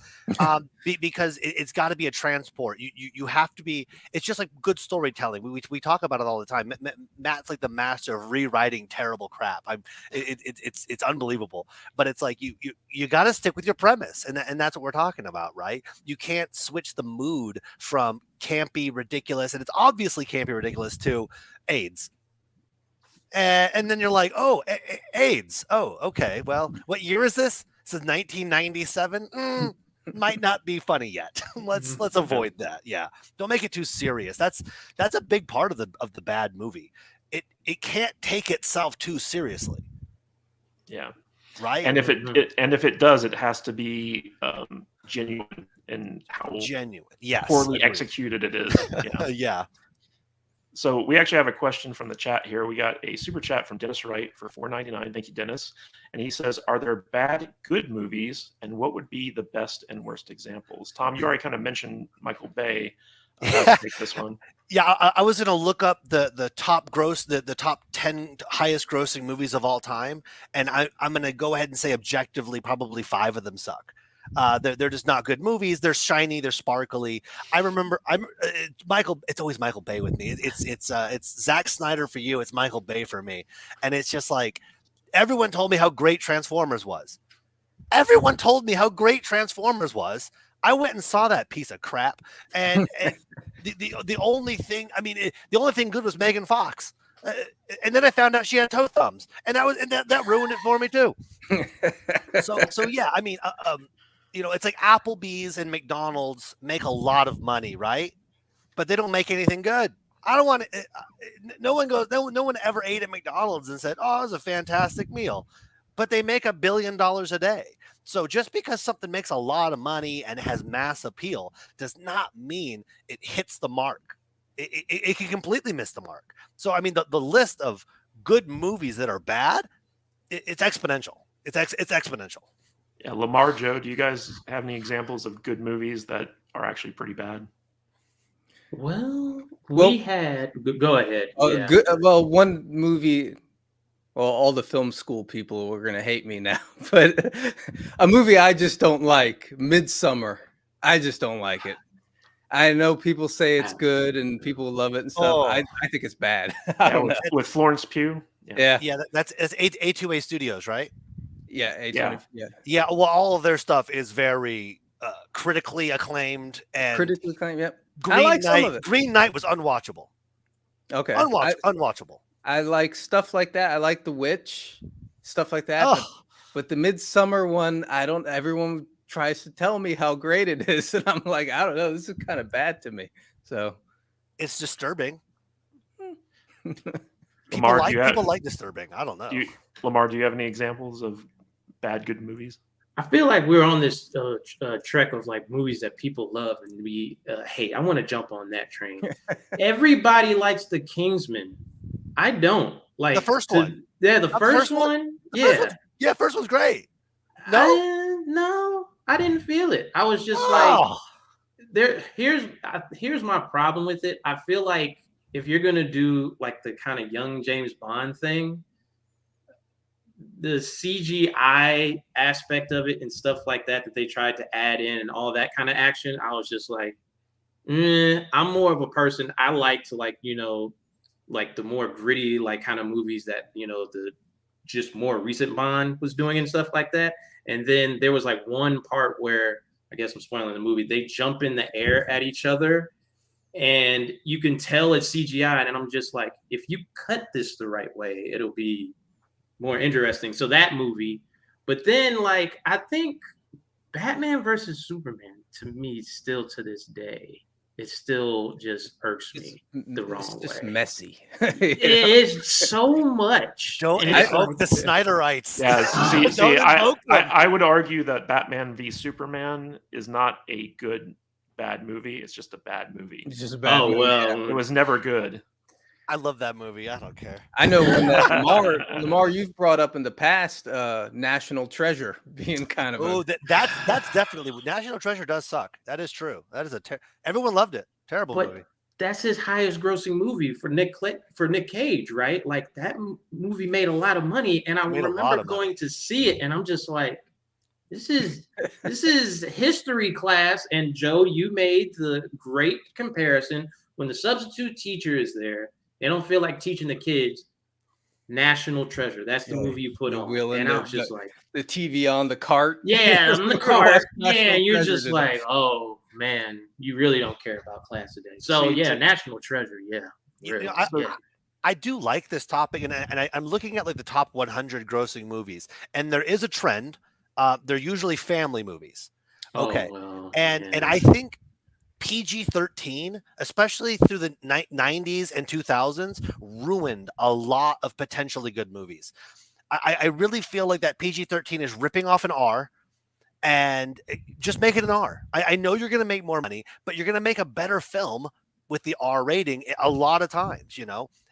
because it's got to be a transport. You have to be. It's just like good storytelling. We talk about it all the time. Matt's like the master of rewriting terrible crap. It's unbelievable. But it's like you got to stick with your premise, and that's what we're talking about, right? You can't switch the mood from campy, ridiculous, and it's obviously campy, ridiculous to AIDS, and then you're like, oh, AIDS. Oh, okay. Well, what year is this? This is 1997. Might not be funny yet. Let's avoid that. Yeah, don't make it too serious. That's a big part of the bad movie. It can't take itself too seriously. Yeah. Right. And if it does, it has to be genuine in how poorly executed it is. Yeah. So we actually have a question from the chat here. We got a super chat from Dennis Wright for $4.99. Thank you, Dennis. And he says, are there bad, good movies? And what would be the best and worst examples? Tom, you already kind of mentioned Michael Bay. Take this one. Yeah, I was going to look up the top gross, the top 10 highest grossing movies of all time. And I'm going to go ahead and say objectively, probably 5 of them suck. They're just not good movies. They're shiny. They're sparkly. I remember Michael. It's always Michael Bay with me. It's Zack Snyder for you. It's Michael Bay for me. And it's just like everyone told me how great Transformers was. Everyone told me how great Transformers was. I went and saw that piece of crap. And the only thing, the only thing good was Megan Fox. And then I found out she had toe thumbs, and that ruined it for me too. So yeah, it's like Applebee's and McDonald's make a lot of money, right? But they don't make anything good. I don't want to. No one ever ate at McDonald's and said, "Oh, it was a fantastic meal," but they make $1 billion a day. So just because something makes a lot of money and has mass appeal does not mean it hits the mark. It can completely miss the mark. So the list of good movies that are bad, it's exponential. It's exponential. Yeah, Lamar, Joe, do you guys have any examples of good movies that are actually pretty bad? Well, Well- we had. Go ahead. Yeah. Good. Well, one movie. Well, all the film school people were gonna hate me now, but a movie I just don't like, Midsummer. I just don't like it. I know people say it's good and people love it and stuff. Oh. I think it's bad. I don't know. With Florence Pugh. Yeah, Yeah, that's A2A Studios, right? yeah, Yeah. Yeah, well, all of their stuff is very critically acclaimed and Critically acclaimed. Yep. Green I like Knight, some of it. Green Knight was unwatchable. Okay. Unwatchable. I like stuff like that. I like The Witch, stuff like that. Oh, But the Midsummer one, I don't. Everyone tries to tell me how great it is, and I'm like, I don't know. This is kind of bad to me. So it's disturbing. Lamar, People like disturbing. I don't know. Lamar, do you have any examples of bad good movies? I feel like we're on this trek of like movies that people love and we hate. I want to jump on that train. Everybody likes The Kingsman. I don't like The first one. Yeah, the Not first one. Yeah, First one's great. No, I didn't feel it. I was just like, here's my problem with it. I feel like if you're gonna do like the kind of young James Bond thing, the CGI aspect of it and stuff like that they tried to add in and all that kind of action, I was just like, I'm more of a person. I like to like like the more gritty like kind of movies that the just more recent Bond was doing and stuff like that. And then there was like one part where, I guess I'm spoiling the movie, they jump in the air at each other and you can tell it's CGI. And I'm just like, if you cut this the right way, it'll be more interesting. So that movie. But then like, I think Batman versus Superman to me still to this day, it still just irks me the wrong way. It's just messy. It is so much. Don't invoke the Snyderites. Yeah, see, I would argue that Batman v Superman is not a bad movie. It's just a bad movie. It's just a bad movie. Well, It was never good. I love that movie. I don't care. I know when Lamar, you've brought up in the past National Treasure being kind of. Oh, that's definitely National Treasure does suck. That is true. That is everyone loved it. Terrible movie. That's his highest grossing movie for Nick Cage, right? Like that movie made a lot of money, and I remember going to see it, and I'm just like, this is history class. And Joe, you made the great comparison when the substitute teacher is there. They don't feel like teaching the kids. National Treasure. That's the movie you put on. And I was just like, the TV on the cart. Yeah, on the cart. Yeah, and you're just like, oh man, you really don't care about class today. So National Treasure. Yeah, really. I do like this topic, and I'm looking at like the top 100 grossing movies, and there is a trend. They're usually family movies. Okay, and I think PG-13, especially through the 90s and 2000s, ruined a lot of potentially good movies. I really feel like that PG-13 is ripping off an R and just make it an R. I know you're going to make more money, but you're going to make a better film with the R rating a lot of times,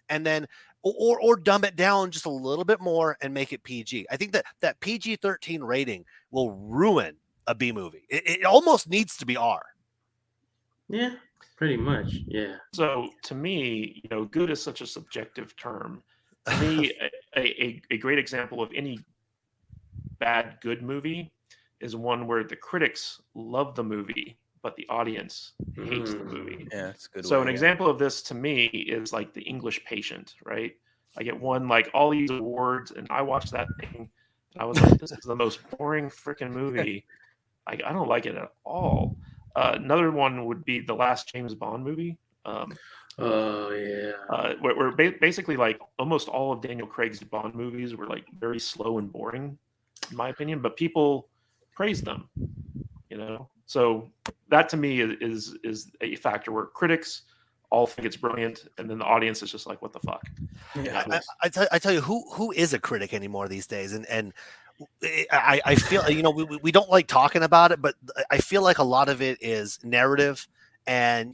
and then or dumb it down just a little bit more and make it PG. I think that PG-13 rating will ruin a B movie. It almost needs to be R. Yeah, pretty much. Yeah. So to me, good is such a subjective term. To me, a great example of any bad good movie is one where the critics love the movie, but the audience hates the movie. Yeah, that's a good. So an example of this to me is like The English Patient, right? Like it won like all these awards, and I watched that thing, and I was like, this is the most boring freaking movie. I don't like it at all. Another one would be the last James Bond movie. Where basically like almost all of Daniel Craig's Bond movies were like very slow and boring, in my opinion, but people praise them, So that to me is a factor where critics all think it's brilliant, and then the audience is just like, what the fuck? Yeah. I tell you who is a critic anymore these days, and I feel we don't like talking about it, but I feel like a lot of it is narrative and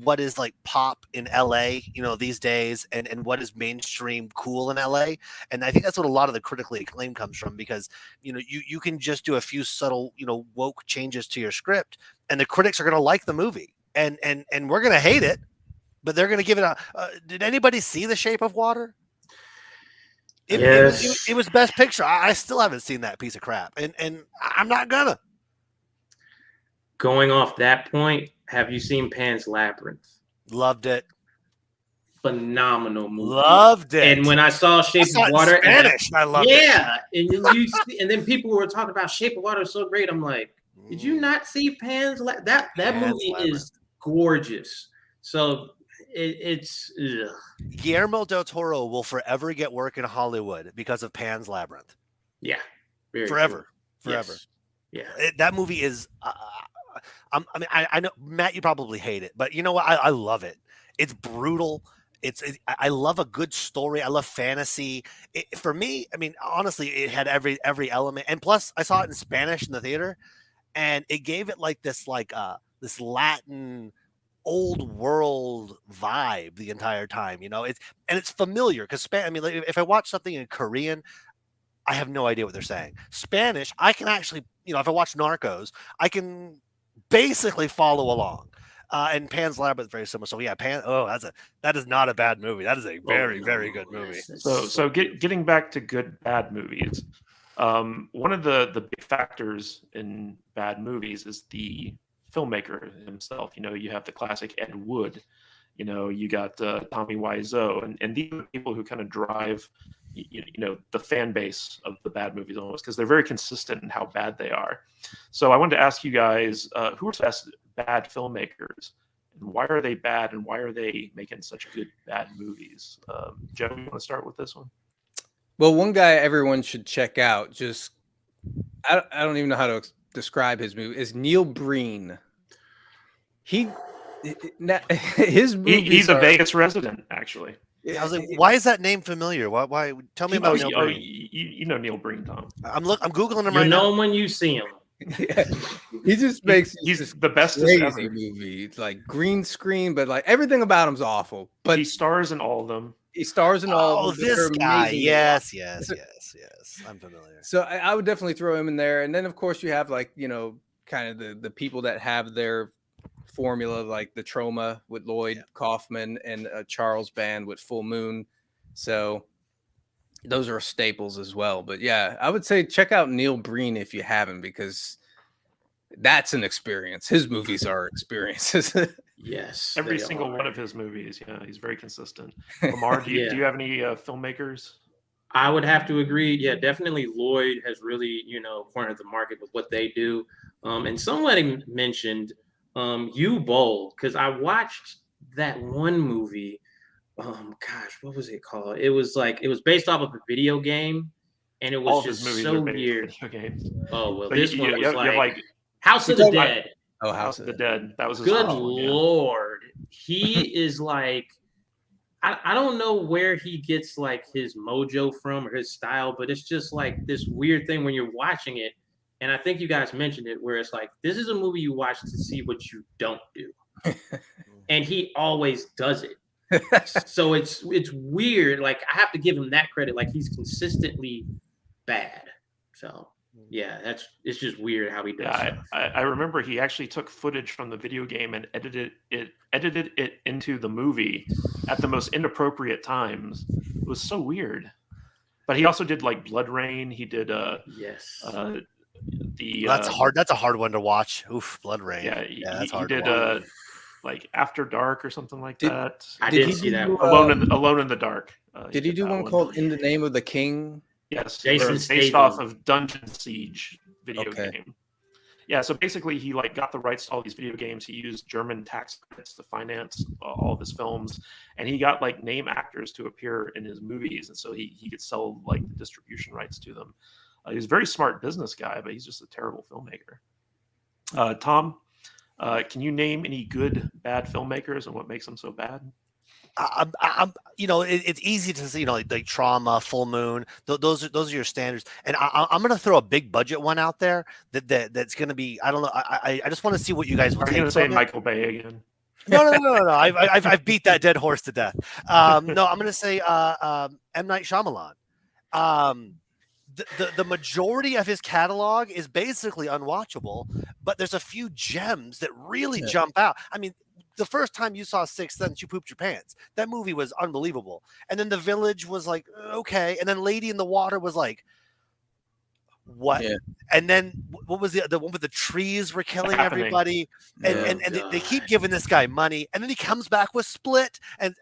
what is like pop in LA these days, and what is mainstream cool in LA. And I think that's what a lot of the critically acclaim comes from, because you can just do a few subtle woke changes to your script and the critics are going to like the movie, and we're going to hate it, but they're going to give it a did anybody see The Shape of Water? It was best picture. I still haven't seen that piece of crap, and I'm not gonna. Going off that point, have you seen Pan's Labyrinth? Loved it. Phenomenal movie. Loved it. And when I saw Shape of Water, in Spanish, I loved it. Yeah, and then people were talking about Shape of Water is so great. I'm like, did you not see Pan's Labyrinth? That movie is gorgeous. So it's ugh. Guillermo del Toro will forever get work in Hollywood because of Pan's Labyrinth. Yeah, forever. Yes. Yeah, that movie is. I know, Matt, you probably hate it, but you know what? I love it. It's brutal. I love a good story. I love fantasy. For me, I mean, honestly, it had every element, and plus, I saw it in Spanish in the theater, and it gave it like this Latin old world vibe the entire time. It's familiar because like, if I watch something in Korean, I have no idea what they're saying. Spanish, I can actually, if I watch Narcos, I can basically follow along. And Pan's Labyrinth very similar. So yeah, that is not a bad movie. That is a very, very good movie. So getting back to good bad movies, one of the big factors in bad movies is the filmmaker himself. You have the classic Ed Wood. You got Tommy Wiseau, and these are people who kind of drive the fan base of the bad movies almost, because they're very consistent in how bad they are. So I wanted to ask you guys, who are the best bad filmmakers, and why are they bad, and why are they making such good bad movies? Joe, you want to start with this one? Well, one guy everyone should check out, I don't even know how to describe his movie, is Neil Breen. His movies he's a Vegas resident, actually. I was like, why is that name familiar? Why? Tell me about Neil Breen. You know Neil Breen, Tom. I'm googling him right now. You know him when you see him. Yeah. He just makes he's the best crazy movie. It's like green screen, but like everything about him's awful. But he stars in all of them. He stars in all. Oh, this guy! Yes. I'm familiar. So I would definitely throw him in there, and then of course you have like kind of the people that have their formula, like the Trauma with Lloyd Kaufman and Charles Band with Full Moon. So those are staples as well. But yeah, I would say check out Neil Breen if you haven't, because that's an experience. His movies are experiences. Yes, every single one of his movies. Yeah, he's very consistent. Lamar, do you have any filmmakers? I would have to agree. Yeah, definitely Lloyd has really cornered the market with what they do. And somebody mentioned U-Bowl, because I watched that one movie. Gosh, what was it called? It was based off of a video game, and it was all just movies so are weird. Video games. Oh well, But this one was like House of the Dead. Oh, House of the Dead. That was his Good first one, Lord. He is like, I don't know where he gets like his mojo from or his style, but it's just like this weird thing when you're watching it. And I think you guys mentioned it, where it's like, this is a movie you watch to see what you don't do. And he always does it. So it's weird. Like, I have to give him that credit. Like, he's consistently bad. So yeah, it's just weird how he does stuff. I remember he actually took footage from the video game and edited it into the movie at the most inappropriate times. It was so weird. But he also did like Blood Rain. He did that's hard. That's a hard one to watch. Oof, Blood Rain. Yeah, that's hard. He did like After Dark or something like that. I didn't see that. Alone in the Dark. Did he do one called In the Name of the King? Yes, Jason based off of Dungeon Siege video game. Yeah, so basically he like got the rights to all these video games. He used German tax credits to finance all of his films, and he got like name actors to appear in his movies, and so he could sell like the distribution rights to them. He's a very smart business guy, but he's just a terrible filmmaker. Tom, can you name any good bad filmmakers and what makes them so bad? I'm it's easy to see, like Trauma, Full Moon. Those are your standards. And I'm going to throw a big budget one out there that's going to be, I don't know. I just want to see what you guys will Are you take going to say from it. Michael Bay again? No. I've beat that dead horse to death. No, I'm going to say M. Night Shyamalan. The majority of his catalog is basically unwatchable, but there's a few gems that really jump out. I mean, the first time you saw Sixth Sense, you pooped your pants. That movie was unbelievable. And then The Village was like, okay. And then Lady in the Water was like, what? Yeah. And then what was the one with the trees were killing everybody? And they keep giving this guy money. And then he comes back with Split. And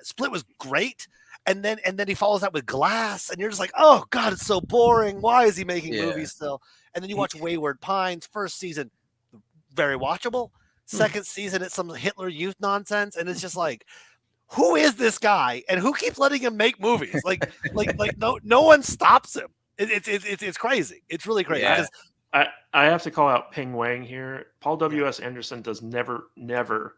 Split was great. And then he follows that with Glass, and you're just like, oh God, it's so boring. Why is he making movies still? And then you watch Wayward Pines. First season, very watchable. Second season, it's some Hitler Youth nonsense, and it's just like, who is this guy, and who keeps letting him make movies? Like no one stops him. It's crazy. It's really crazy. Yeah. I have to call out Ping Wang here. Paul W.S. Anderson does never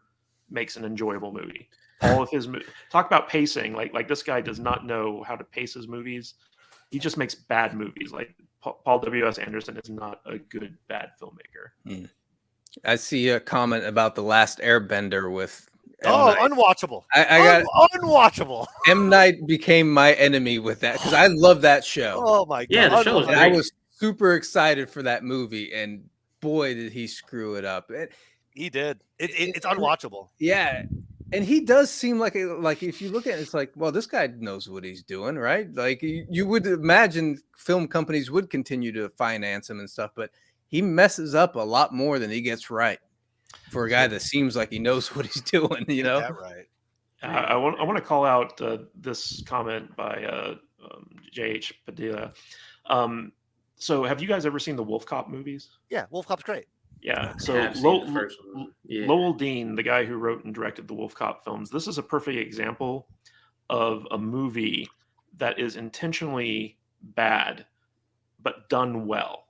makes an enjoyable movie. All of his talk about pacing, like this guy does not know how to pace his movies. He just makes bad movies. Like Paul W.S. Anderson is not a good bad filmmaker. I see a comment about The Last Airbender with unwatchable. I got unwatchable. M. Night became my enemy with that because I love that show. Oh my God! Yeah, the show was I was super excited for that movie, and boy, did he screw it up. He did. It's unwatchable. Yeah. And he does seem like if you look at it, it's like, well, this guy knows what he's doing, right? Like you would imagine film companies would continue to finance him and stuff, but he messes up a lot more than he gets right for a guy that seems like he knows what he's doing, Yeah, right. I want to call out this comment by J.H. Padilla. So have you guys ever seen the Wolf Cop movies? Yeah, Wolf Cop's great. Yeah, so Lowell Dean, the guy who wrote and directed the Wolf Cop films, this is a perfect example of a movie that is intentionally bad, but done well.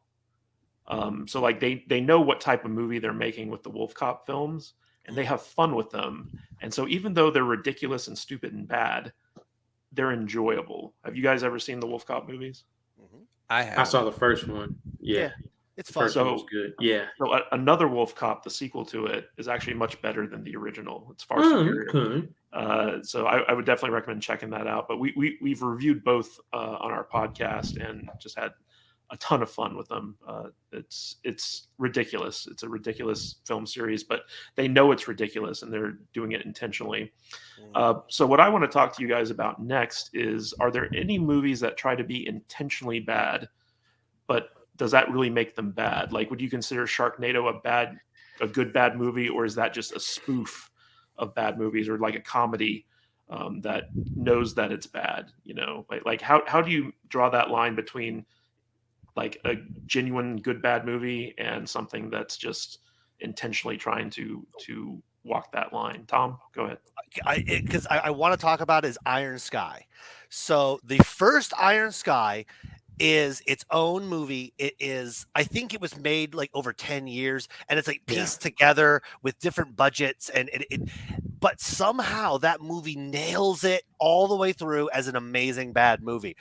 So like they know what type of movie they're making with the Wolf Cop films, and they have fun with them. And so even though they're ridiculous and stupid and bad, they're enjoyable. Have you guys ever seen the Wolf Cop movies? I have. I saw the first one. Yeah. It's fun. First one was good. Yeah. So another Wolf Cop, the sequel to it, is actually much better than the original. It's far superior. Okay. So I would definitely recommend checking that out. But we've reviewed both on our podcast and just had a ton of fun with them. It's ridiculous. It's a ridiculous film series, but they know it's ridiculous and they're doing it intentionally. So what I want to talk to you guys about next is, are there any movies that try to be intentionally bad, but does that really make them bad? Like, would you consider Sharknado a good bad movie, or is that just a spoof of bad movies, or like a comedy that knows that it's bad? Like how do you draw that line between like a genuine good bad movie and something that's just intentionally trying to walk that line? Tom, go ahead. Because I want to talk about is Iron Sky. So the first Iron Sky is its own movie. It is, I think it was made like over 10 years, and it's like pieced together with different budgets, and but somehow that movie nails it all the way through as an amazing bad movie.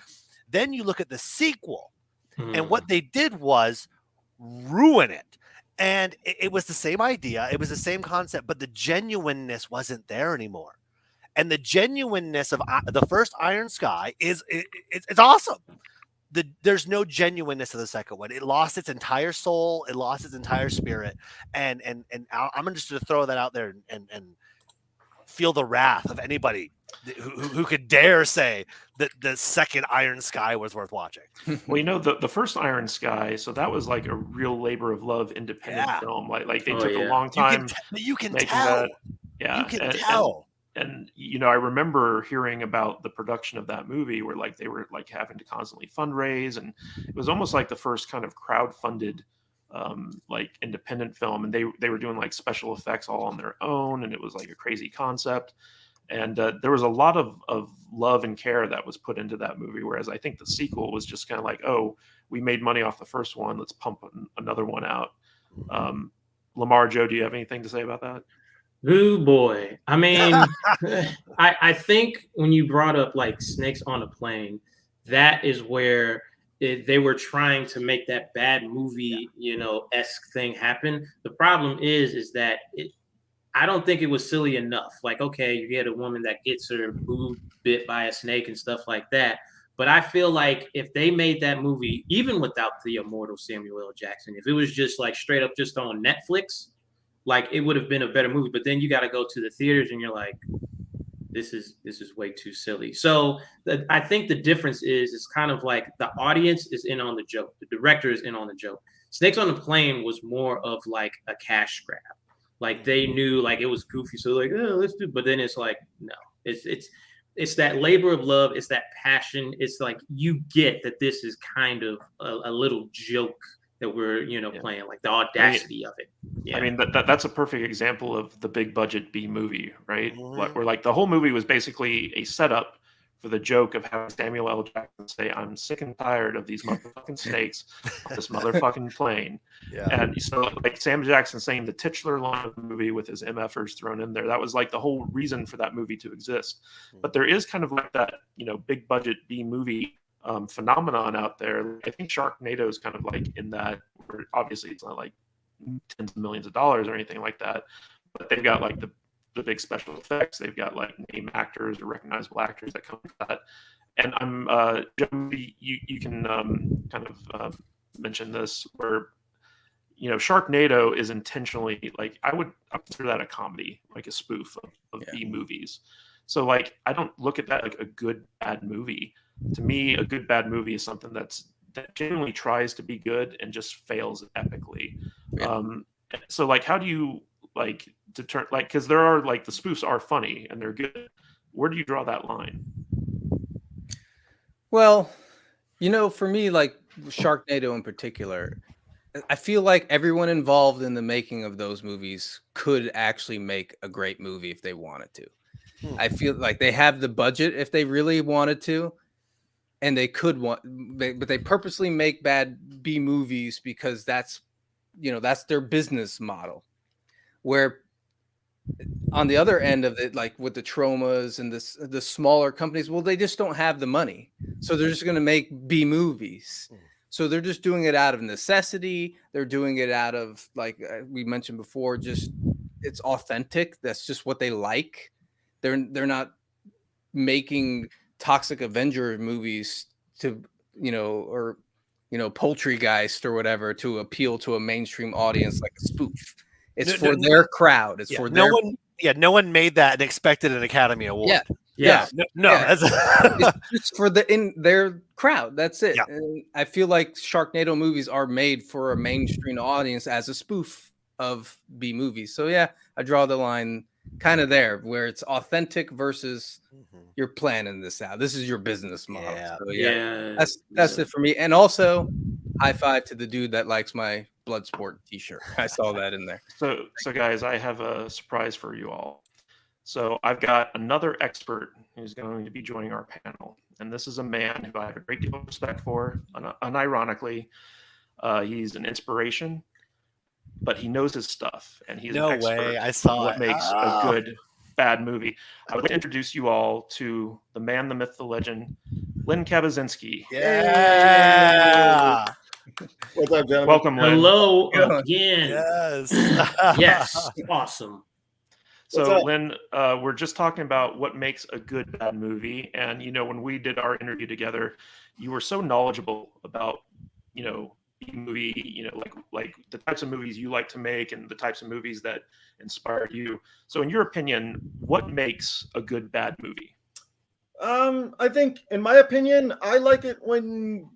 Then you look at the sequel, and what they did was ruin it. And it was the same idea, it was the same concept, but the genuineness wasn't there anymore. And the genuineness of the first Iron Sky it's awesome. There's no genuineness to the second one. It lost its entire soul. It lost its entire spirit. And I'm just going to throw that out there and feel the wrath of anybody who could dare say that the second Iron Sky was worth watching. Well, the first Iron Sky, so that was like a real labor of love independent film. Like they took a long time. You can tell. That. Yeah, you can tell. And I remember hearing about the production of that movie where like they were like having to constantly fundraise, and it was almost like the first kind of crowd-funded like independent film, and they were doing like special effects all on their own, and it was like a crazy concept. And there was a lot of love and care that was put into that movie, whereas I think the sequel was just kind of like, oh, we made money off the first one, let's pump another one out. Lamar, Joe, do you have anything to say about that? Ooh boy. I mean, I think when you brought up like Snakes on a Plane, that is where they were trying to make that bad movie, esque thing happen. The problem is that I don't think it was silly enough. Like, okay, you get a woman that gets her boob bit by a snake and stuff like that. But I feel like if they made that movie, even without the immortal Samuel L. Jackson, if it was just like straight up just on Netflix, like it would have been a better movie. But then you got to go to the theaters and you're like, this is way too silly. So I think the difference is it's kind of like the audience is in on the joke, the director is in on the joke. Snakes on the Plane was more of like a cash grab. Like they knew like it was goofy, so like, oh, let's do. But then it's like, no, it's that labor of love, it's that passion. It's like you get that this is kind of a little joke that we're playing, like the audacity of it. Yeah. I mean that's a perfect example of the big budget B movie, right? Mhm. Where like the whole movie was basically a setup for the joke of having Samuel L. Jackson say, "I'm sick and tired of these motherfucking snakes on this motherfucking plane." Yeah. And so like Sam Jackson saying the titular line of the movie with his MFers thrown in there, that was like the whole reason for that movie to exist. But there is kind of like that, big budget B movie phenomenon out there. I think Sharknado is kind of like in that, where obviously it's not like tens of millions of dollars or anything like that, but they've got like the big special effects. They've got like name actors or recognizable actors that come to that. And I'm Joe, you can kind of mention this, where Sharknado is intentionally, like, I consider that a comedy, like a spoof of B movies. So like I don't look at that like a good bad movie. To me, a good bad movie is something that genuinely tries to be good and just fails epically. So like how do you like deter, like, because there are like the spoofs are funny and they're good. Where do you draw that line? Well, for me, like Sharknado in particular, I feel like everyone involved in the making of those movies could actually make a great movie if they wanted to. I feel like they have the budget if they really wanted to, and they could but they purposely make bad B movies because that's their business model. Where on the other end of it, like with the Traumas and the smaller companies, well, they just don't have the money, so they're just going to make B movies. So they're just doing it out of necessity. They're doing it out of, like we mentioned before, just it's authentic. That's just what they like. They're not making Toxic Avenger movies to or Poultrygeist or whatever to appeal to a mainstream audience like a spoof. It's for their crowd. It's for their no one made that and expected an Academy Award. It's just for their crowd. That's it. Yeah. And I feel like Sharknado movies are made for a mainstream audience as a spoof of B movies. So yeah, I draw the line kind of there, where it's authentic versus you're planning this out. This is your business model. So that's it for me. And also, high five to the dude that likes my Bloodsport t-shirt. I saw that in there. So guys, I have a surprise for you all. So I've got another expert who's going to be joining our panel, and this is a man who I have a great deal of respect for. Unironically, he's an inspiration, but he knows his stuff, and he's an expert I saw what makes a good bad movie. I would like to introduce you all to the man, the myth, the legend, Lynn Kabaczynski. Yeah. What's up, gentlemen? Welcome, Lynn. Hello again. Yes. Yes. Awesome. So, Lynn, we're just talking about what makes a good bad movie, and when we did our interview together, you were so knowledgeable about movie, like the types of movies you like to make and the types of movies that inspired you. So, in your opinion, what makes a good bad movie? I think, in my opinion, I like it when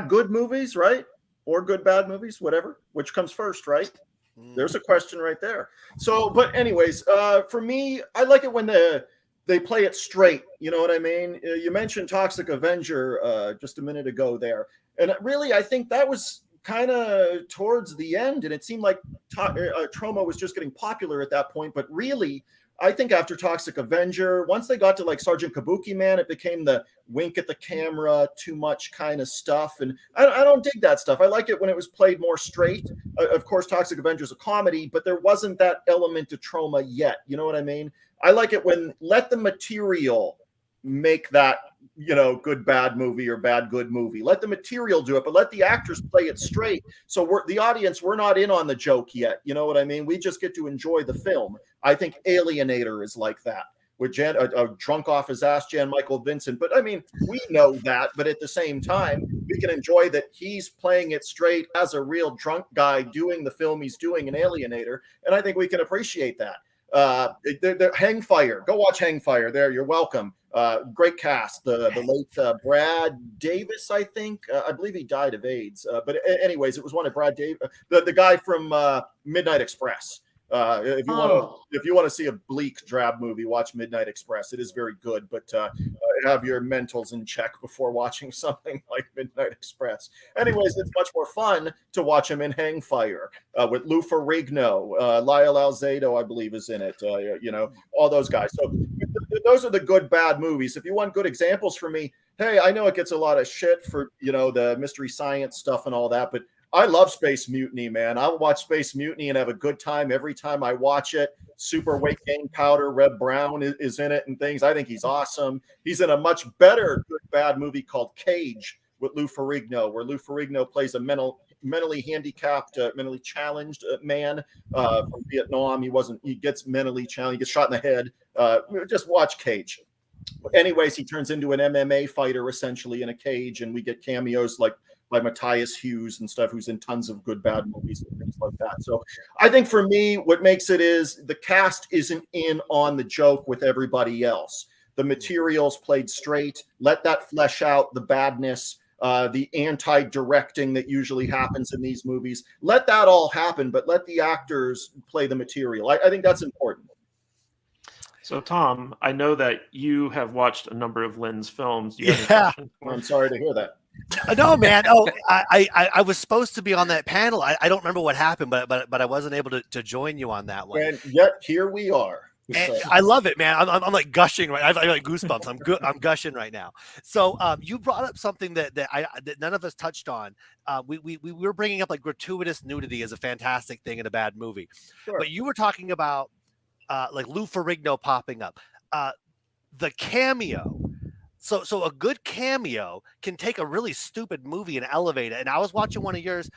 good movies, right? Or good bad movies, whatever. Which comes first, right? There's a question right there. So, but anyways, for me, I like it when they play it straight. You know what I mean? You mentioned Toxic Avenger just a minute ago there. And really, I think that was kind of towards the end. And it seemed like Trauma was just getting popular at that point. But really, I think after Toxic Avenger, once they got to like Sergeant Kabuki Man, it became the wink at the camera, too much kind of stuff. And I don't dig that stuff. I like it when it was played more straight. Of course, Toxic Avenger is a comedy, but there wasn't that element of trauma yet. You know what I mean? I like it when let the material make that, good bad movie or bad good movie. Let the material do it, but let the actors play it straight. So the audience, we're not in on the joke yet. You know what I mean? We just get to enjoy the film. I think Alienator is like that, with a drunk off his ass Jan Michael Vincent. But I mean, we know that, but at the same time, we can enjoy that he's playing it straight as a real drunk guy doing the film he's doing in Alienator. And I think we can appreciate that. Hangfire, go watch Hangfire. There, you're welcome. Great cast. The late Brad Davis, I think. I believe he died of AIDS. But anyways, it was one of Brad Davis, the guy from Midnight Express. If you want to see a bleak, drab movie, watch Midnight Express. It is very good, but have your mentals in check before watching something like Midnight Express. Anyways, it's much more fun to watch him in Hangfire with Lou Ferrigno, Lyle Alzado, I believe, is in it. All those guys. So those are the good, bad movies. If you want good examples from me, hey, I know it gets a lot of shit for the Mystery Science stuff and all that, but I love Space Mutiny, man. I'll watch Space Mutiny and have a good time every time I watch it. Super weight gain powder, Reb Brown is in it and things. I think he's awesome. He's in a much better good bad movie called Cage with Lou Ferrigno, where Lou Ferrigno plays a mentally handicapped, mentally challenged man from Vietnam. He gets mentally challenged. He gets shot in the head. Just watch Cage. Anyways, he turns into an MMA fighter essentially in a cage, and we get cameos like by Matthias Hughes and stuff, who's in tons of good, bad movies and things like that. So I think for me, what makes it is the cast isn't in on the joke with everybody else. The material's played straight. Let that flesh out the badness, the anti-directing that usually happens in these movies. Let that all happen, but let the actors play the material. I think that's important. So, Tom, I know that you have watched a number of Lynn's films. Do you have any questions? I'm sorry to hear that. No, man. Oh, I was supposed to be on that panel. I don't remember what happened, but I wasn't able to join you on that one. And yet here we are. And I love it, man. I'm like gushing right. I have like goosebumps. I'm gushing right now. So you brought up something that none of us touched on. We were bringing up like gratuitous nudity as a fantastic thing in a bad movie, Sure. But you were talking about like Lou Ferrigno popping up, the cameo. So a good cameo can take a really stupid movie and elevate it. And I was watching one of yours,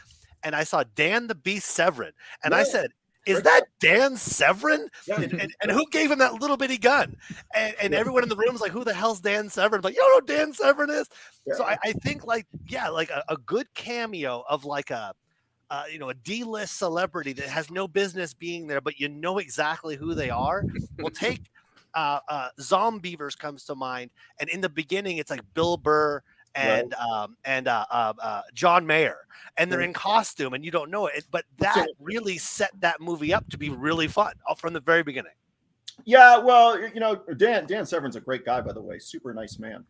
and I saw Dan the Beast Severin, and I said, "Is that Dan Severin?" Yeah. And who gave him that little bitty gun? And everyone in the room was like, "Who the hell's Dan Severin?" Like, you don't know who Dan Severin is. Yeah. So I think like a good cameo of like a D-list celebrity that has no business being there, but you know exactly who they are. Will take. Zombievers comes to mind, and in the beginning it's like Bill Burr and John Mayer, and they're in costume and you don't know it, but that really set that movie up to be really fun from the very beginning. Yeah, well, Dan Severin's a great guy, by the way. Super nice man.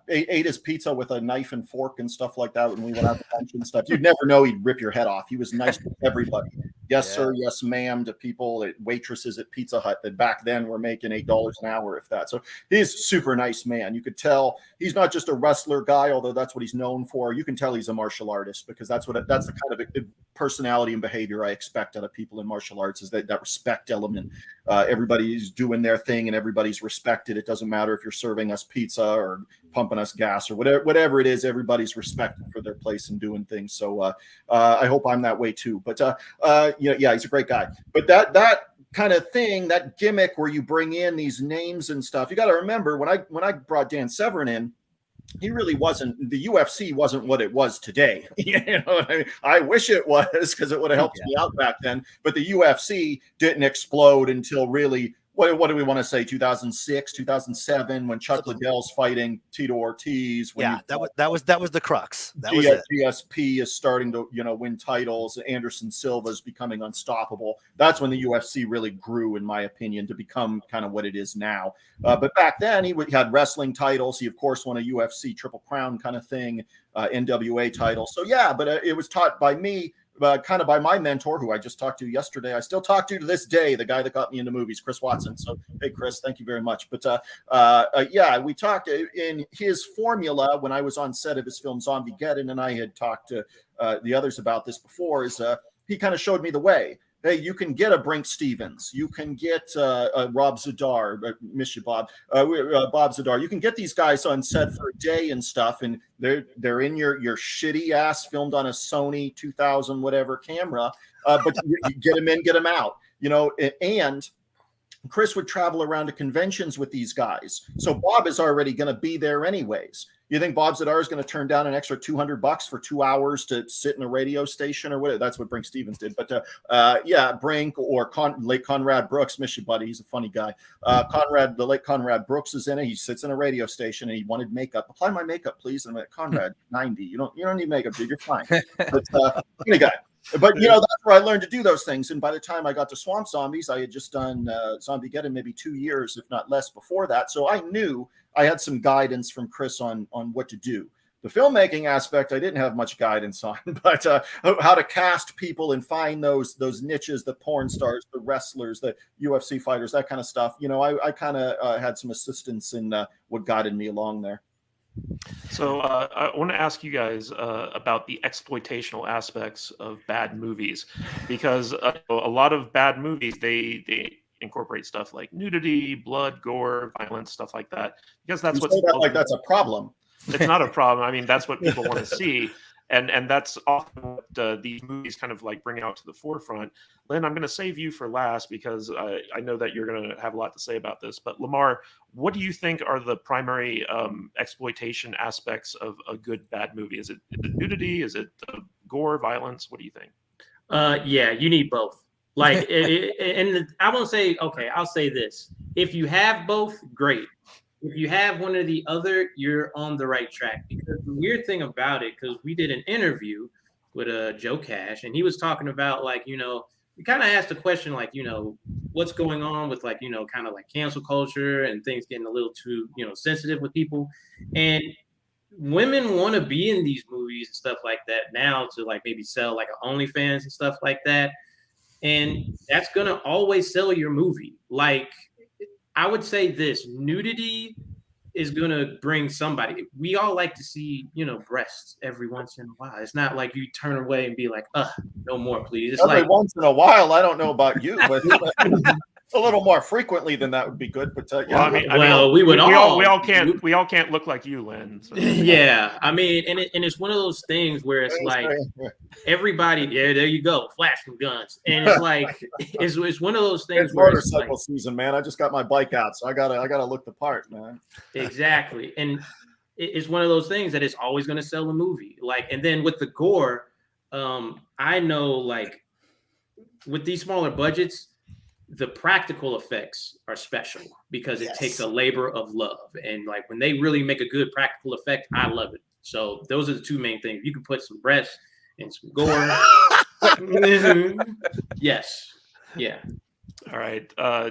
Ate his pizza with a knife and fork and stuff like that when we went out to lunch and stuff. You'd never know he'd rip your head off. He was nice to everybody. Yes, sir. Yes, ma'am, to people, waitresses at Pizza Hut that back then were making $8 an hour, if that. So he's a super nice man. You could tell he's not just a wrestler guy, although that's what he's known for. You can tell he's a martial artist, because that's the kind of personality and behavior I expect out of people in martial arts, is that respect element. Everybody's doing their thing and everybody's respected. It doesn't matter if you're serving us pizza or pumping us gas or whatever it is. Everybody's respected for their place and doing things. So I hope I'm that way too. But he's a great guy. But that kind of thing, that gimmick where you bring in these names and stuff, you got to remember when I brought Dan Severin in, he really wasn't. The UFC wasn't what it was today. You know what I mean? I wish it was, because it would have helped me out back then. But the UFC didn't explode until really, what do we want to say, 2006, 2007, when Chuck Liddell's fighting Tito Ortiz. That was the crux. That was it. GSP is starting to win titles. Anderson Silva is becoming unstoppable. That's when the UFC really grew, in my opinion, to become kind of what it is now. But back then, he had wrestling titles. He, of course, won a UFC Triple Crown kind of thing, NWA title. So, but it was taught by me kind of by my mentor, who I just talked to yesterday. I still talk to this day, the guy that got me into movies, Chris Watson. So, hey, Chris, thank you very much. But yeah, we talked in his formula when I was on set of his film Zombiegeddon, and I had talked to the others about this before, is he kind of showed me the way. Hey, you can get a Brink Stevens. You can get Rob Zadar. Miss you, Bob. Bob Zadar. You can get these guys on set for a day and stuff, and they're in your shitty ass filmed on a Sony 2000 whatever camera. But you get them in, get them out. And Chris would travel around to conventions with these guys, so Bob is already going to be there anyways. You think Bob Zadar is going to turn down an extra $200 for 2 hours to sit in a radio station or whatever? That's what Brink Stevens did. But yeah, Brink or late Conrad Brooks, miss you, buddy. He's a funny guy. The late Conrad Brooks is in it. He sits in a radio station and he wanted makeup. Apply my makeup, please. And I'm like, Conrad, 90. You don't need makeup, dude. You're fine. But funny guy. But that's where I learned to do those things. And by the time I got to Swamp Zombies, I had just done Zombiegeddon maybe 2 years, if not less, before that. So I knew I had some guidance from Chris on what to do. The filmmaking aspect, I didn't have much guidance on, but how to cast people and find those niches, the porn stars, the wrestlers, the UFC fighters, that kind of stuff. I kind of had some assistance in what guided me along there. So I want to ask you guys about the exploitational aspects of bad movies, because a lot of bad movies, they incorporate stuff like nudity, blood, gore, violence, stuff like that, because that's what's like that's a problem. It's not a problem. I mean, that's what people want to see. And that's often what these movies kind of like bring out to the forefront. Lynn, I'm going to save you for last because I know that you're going to have a lot to say about this. But Lamar, what do you think are the primary exploitation aspects of a good bad movie? Is it nudity? Is it gore, violence? What do you think? Yeah, you need both. Like, and I won't say, okay, I'll say this. If you have both, great. If you have one or the other, you're on the right track. Because the weird thing about it, because we did an interview with Joe Cash, and he was talking about, like, we kind of asked a question, like, what's going on with, like, kind of like cancel culture and things getting a little too, sensitive with people. And women want to be in these movies and stuff like that now to, like, maybe sell like an OnlyFans and stuff like that. And that's going to always sell your movie. Like, I would say this: nudity is going to bring somebody. We all like to see, breasts every once in a while. It's not like you turn away and be like, no more, please. It's every like once in a while. I don't know about you, but a little more frequently than that would be good. But yeah. Well, we all can't look like you, Lynn. So. Yeah, I mean, and it's one of those things where it's like everybody. Yeah, there you go, flashing guns, and it's like it's one of those things it's where motorcycle season, man. I just got my bike out, so I gotta look the part, man. Exactly, and it's one of those things that is always going to sell a movie. Like, and then with the gore, I know, like, with these smaller budgets, the practical effects are special because it takes a labor of love. And like when they really make a good practical effect, I love it. So those are the two main things. You can put some breasts and some gore. Yes. Yeah. All right.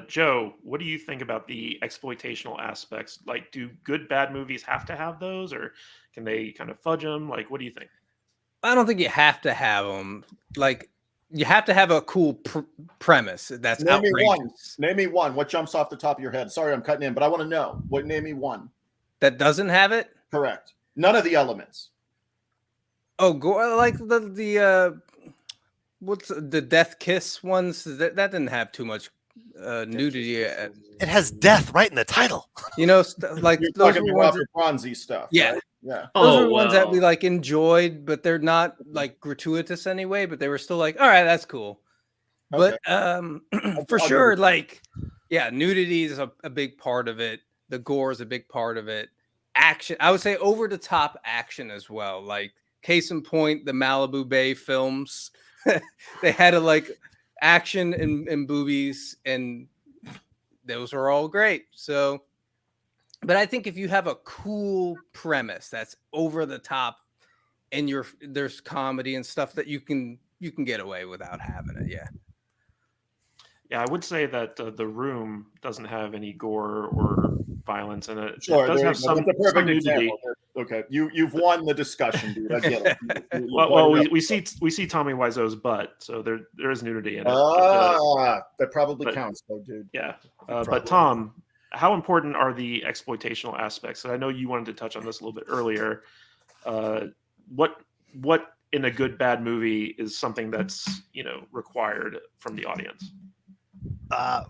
Joe, what do you think about the exploitational aspects? Like, do good, bad movies have to have those, or can they kind of fudge them? Like, what do you think? I don't think you have to have them. Like, you have to have a cool premise. That's outrageous. Name me one. What jumps off the top of your head? Sorry, I'm cutting in, but I want to know. Name me one. That doesn't have it? Correct. None of the elements. Oh, like the what's the death kiss ones? That didn't have too much nudity. It has death right in the title. Like You're those talking are ones about the bronzy stuff. Yeah. Right? Yeah. Those are ones that we like enjoyed, but they're not like gratuitous anyway, but they were still like, all right, that's cool. Okay. But for sure, like, yeah, nudity is a big part of it. The gore is a big part of it. Action, I would say over the top action as well. Like, case in point, the Malibu Bay films, they had like action and boobies, and those are all great. So, but I think if you have a cool premise that's over the top, and there's comedy and stuff that you can get away without having it. Yeah. Yeah, I would say that The Room doesn't have any gore or violence in it. Sure, it does have some nudity. Okay, you've won the discussion, dude. I get it. Well, we see Tommy Wiseau's butt, so there is nudity in it. That probably counts, though, dude. Yeah, but Tom, how important are the exploitational aspects? And I know you wanted to touch on this a little bit earlier. What in a good bad movie is something that's required from the audience?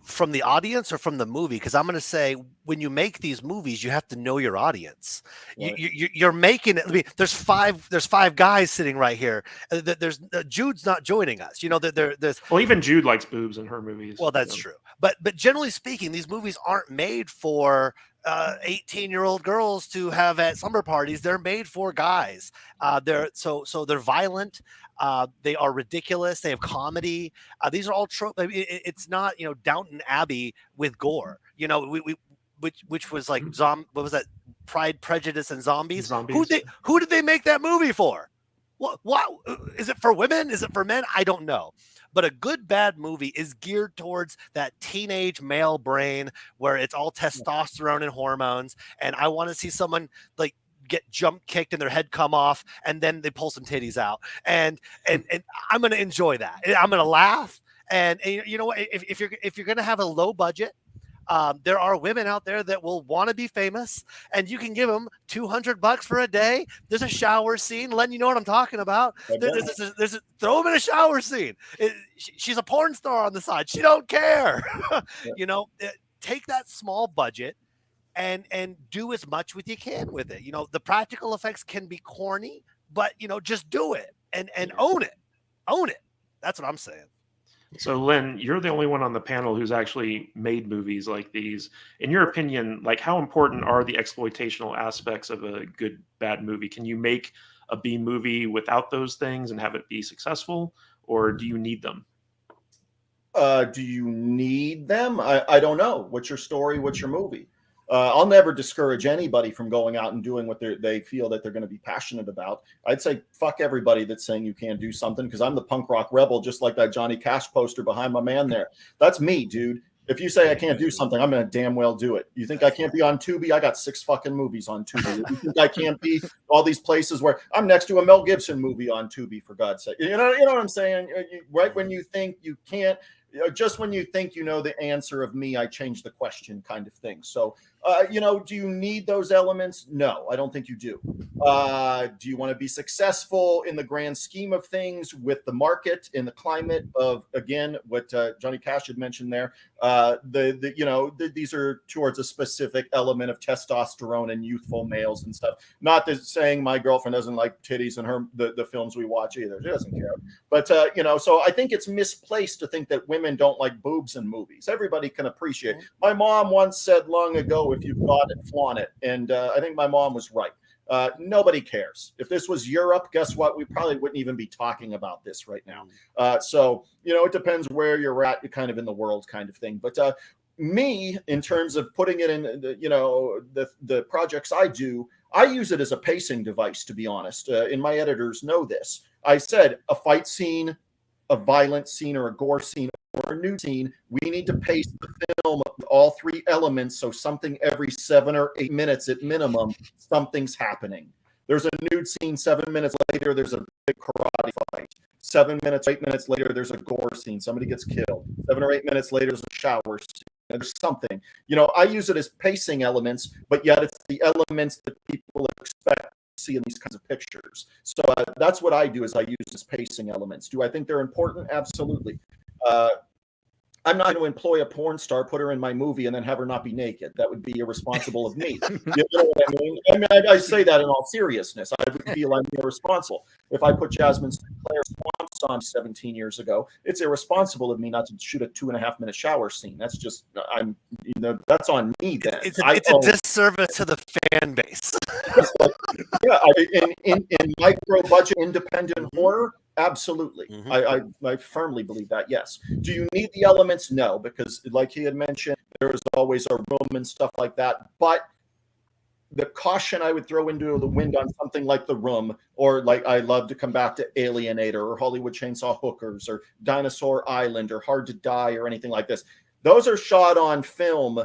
From the audience or from the movie? Because I'm going to say, when you make these movies, you have to know your audience. Right. You're making it. I mean, there's five guys sitting right here. There's Jude's not joining us. There's well, even Jude likes boobs in her movies. Well, that's true. But generally speaking, these movies aren't made for 18-year-old girls to have at slumber parties. They're made for guys. They're violent. They are ridiculous. They have comedy. These are all tropes. I mean, it's not Downton Abbey with gore. Which was like what was that? Pride, Prejudice, and Zombies. Who did they make that movie for? What is it for women? Is it for men? I don't know. But a good bad movie is geared towards that teenage male brain where it's all testosterone and hormones. And I want to see someone like get jump kicked and their head come off, and then they pull some titties out. And I'm going to enjoy that. I'm going to laugh. And you know what? If you're going to have a low budget, there are women out there that will want to be famous, and you can give them $200 for a day. There's a shower scene. Len, you know what I'm talking about. Throw them in a shower scene. She's a porn star on the side. She don't care. Take that small budget and do as much with you can with it. The practical effects can be corny, but just do it and own it. Own it. That's what I'm saying. So, Lynn, you're the only one on the panel who's actually made movies like these. In your opinion, like, how important are the exploitational aspects of a good bad movie? Can you make a B movie without those things and have it be successful, or do you need them? Do you need them? I don't know. What's your story? What's your movie? I'll never discourage anybody from going out and doing what they feel that they're going to be passionate about. I'd say fuck everybody that's saying you can't do something, because I'm the punk rock rebel, just like that Johnny Cash poster behind my man there. That's me, dude. If you say I can't do something, I'm going to damn well do it. You think I can't be on Tubi? I got 6 fucking movies on Tubi. You think I can't be all these places where I'm next to a Mel Gibson movie on Tubi, for God's sake? You know what I'm saying? Right when you think you can't, just when you think you know the answer of me, I change the question, kind of thing. So, do you need those elements? No, I don't think you do. Do you want to be successful in the grand scheme of things with the market, in the climate of, again, what Johnny Cash had mentioned there? These are towards a specific element of testosterone and youthful males and stuff. Not that saying my girlfriend doesn't like titties in the films we watch either. She doesn't care. But, so I think it's misplaced to think that women don't like boobs in movies. Everybody can appreciate. My mom once said long ago, if you've got it, flaunt it. And I think my mom was right. Nobody cares. If this was Europe, guess what? We probably wouldn't even be talking about this right now. So, it depends where you're at, kind of in the world, kind of thing. But me, in terms of putting it in, the projects I do, I use it as a pacing device, to be honest. And my editors know this. I said a fight scene, a violent scene, or a gore scene, or a nude scene, we need to pace the film with all 3 elements, so something every 7 or 8 minutes at minimum, something's happening. There's a nude scene, 7 minutes later, there's a big karate fight. 7 minutes, 8 minutes later, there's a gore scene. Somebody gets killed. 7 or 8 minutes later, there's a shower scene. There's something. I use it as pacing elements, but yet it's the elements that people expect to see in these kinds of pictures. So that's what I do, is I use as pacing elements. Do I think they're important? Absolutely. I'm not going to employ a porn star, put her in my movie, and then have her not be naked. That would be irresponsible of me. You know what I mean? I say that in all seriousness. I would feel I'm irresponsible. If I put Jasmine Sinclair's Swamp Song 17 years ago, it's irresponsible of me not to shoot a 2.5-minute shower scene. That's just, that's on me then. It's a disservice to the fan base. In micro budget independent horror, absolutely. I firmly believe that, yes. Do you need the elements? No, because like he had mentioned, there is always a room and stuff like that. But the caution I would throw into the wind on something like The Room, or like I love to come back to Alienator, or Hollywood Chainsaw Hookers, or Dinosaur Island, or Hard to Die, or anything like this. Those are shot on film,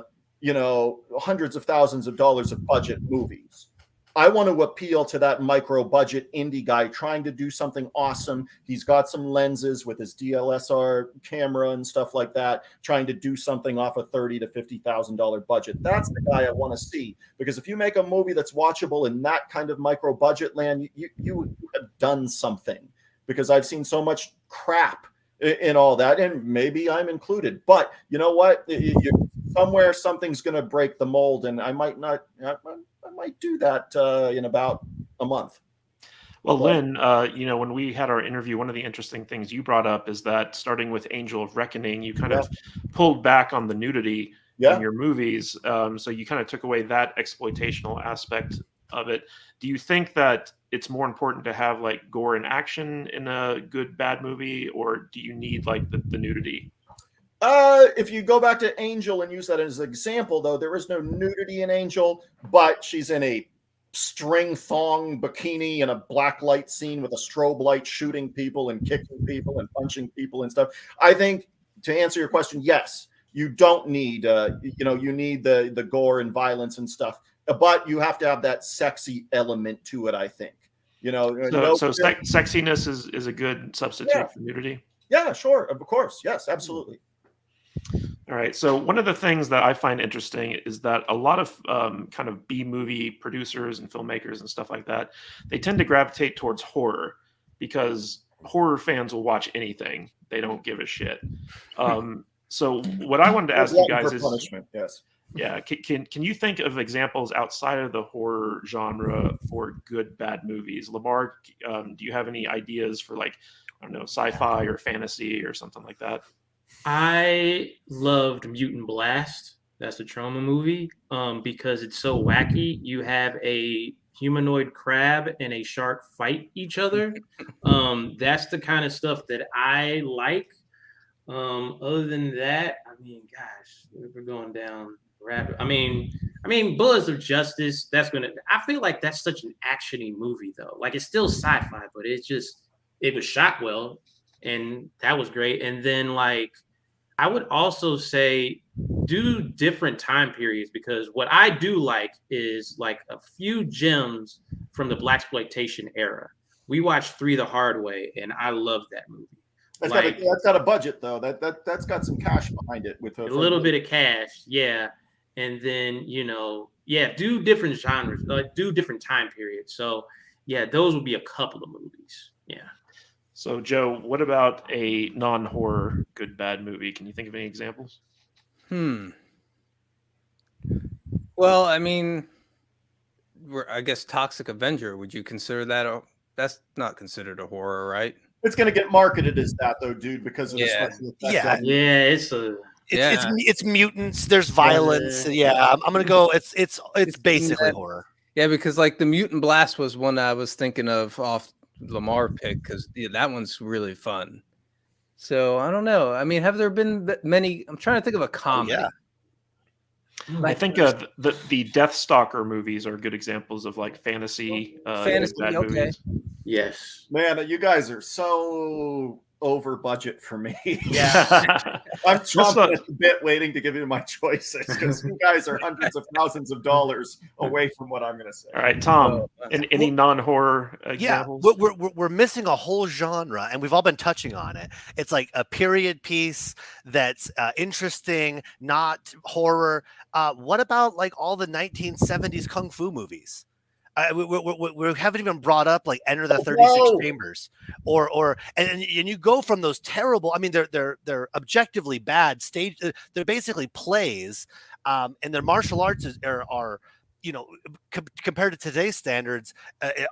hundreds of thousands of dollars of budget movies. I want to appeal to that micro budget indie guy trying to do something awesome. He's got some lenses with his DLSR camera and stuff like that, trying to do something off a $30,000 to $50,000 budget. That's the guy I want to see, because if you make a movie that's watchable in that kind of micro budget land, you have done something, because I've seen so much crap in all that, and maybe I'm included. But you know what? Somewhere something's going to break the mold, and I might do that in about a month. Well, Lynn, when we had our interview, one of the interesting things you brought up is that starting with Angel of Reckoning, you kind of pulled back on the nudity in your movies. So you kind of took away that exploitational aspect of it. Do you think that it's more important to have like gore and action in a good bad movie, or do you need like the nudity? If you go back to Angel and use that as an example, though, there is no nudity in Angel, but she's in a string thong bikini in a black light scene with a strobe light, shooting people and kicking people and punching people and stuff. I think, to answer your question, yes, you don't need, you need the gore and violence and stuff, but you have to have that sexy element to it, I think. So sexiness is a good substitute for nudity? Yeah, sure. Of course. Yes, absolutely. All right. So one of the things that I find interesting is that a lot of kind of B movie producers and filmmakers and stuff like that, they tend to gravitate towards horror, because horror fans will watch anything. They don't give a shit. So what I wanted to ask you guys is, punishment, yes. Yeah, can you think of examples outside of the horror genre for good bad movies? Lamar, do you have any ideas for, like, I don't know, sci-fi or fantasy or something like that? I loved Mutant Blast. That's a Trauma movie, because it's so wacky. You have a humanoid crab and a shark fight each other. That's the kind of stuff that I like. Other than that, I mean, gosh, we're going down rabbit. I mean, Bullets of Justice. I feel like that's such an actiony movie, though. Like, it's still sci-fi, but it was shot well, and that was great. And then, like, I would also say do different time periods, because what I do like is like a few gems from the blaxploitation era. We watched 3 the Hard Way, and I love that movie. That's got a budget, though. That's got some cash behind it, with a little bit of cash, yeah. And then do different genres, do different time periods. So yeah, those would be a couple of movies. Yeah. So Joe, what about a non-horror good bad movie? Can you think of any examples? Well, I mean, I guess Toxic Avenger. Would you consider that? That's not considered a horror, right? It's going to get marketed as that, though, dude, because of the special effects. It's mutants. There's violence. I'm gonna go. It's basically horror. Yeah, because like the Mutant Blast was one I was thinking of off Lamar pick, because that one's really fun. So I don't know. I mean, have there been many? I'm trying to think of a comedy. I think the Deathstalker movies are good examples of like fantasy. Fantasy, bad okay. movies. Yes, man, you guys are so over budget for me. Yeah. I'm chomping at the bit waiting to give you my choices, because you guys are hundreds of thousands of dollars away from what I'm going to say. All right, Tom, any non-horror examples? We're missing a whole genre, and we've all been touching on it. It's like a period piece that's interesting, not horror. What about like all the 1970s kung fu movies? We haven't even brought up like Enter the 36 Chambers, and you go from those terrible. I mean, they're objectively bad stage. They're basically plays, and their martial arts are compared to today's standards,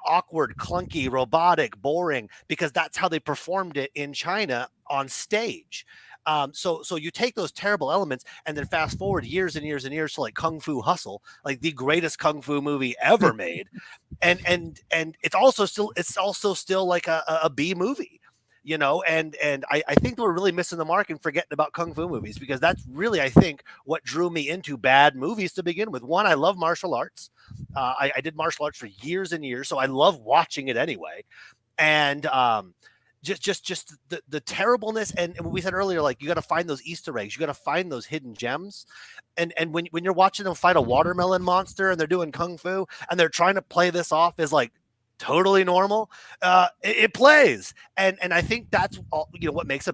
awkward, clunky, robotic, boring, because that's how they performed it in China on stage. So you take those terrible elements and then fast forward years and years and years to like Kung Fu Hustle, like the greatest Kung Fu movie ever made. And it's also still like a B movie, and I think we're really missing the mark and forgetting about Kung Fu movies, because that's really, I think, what drew me into bad movies to begin with. One, I love martial arts. I did martial arts for years and years, so I love watching it anyway. And just the terribleness. And what we said earlier, like, you got to find those Easter eggs, you got to find those hidden gems. And when you're watching them fight a watermelon monster and they're doing kung fu and they're trying to play this off as like totally normal, it plays. And I think that's all, what makes a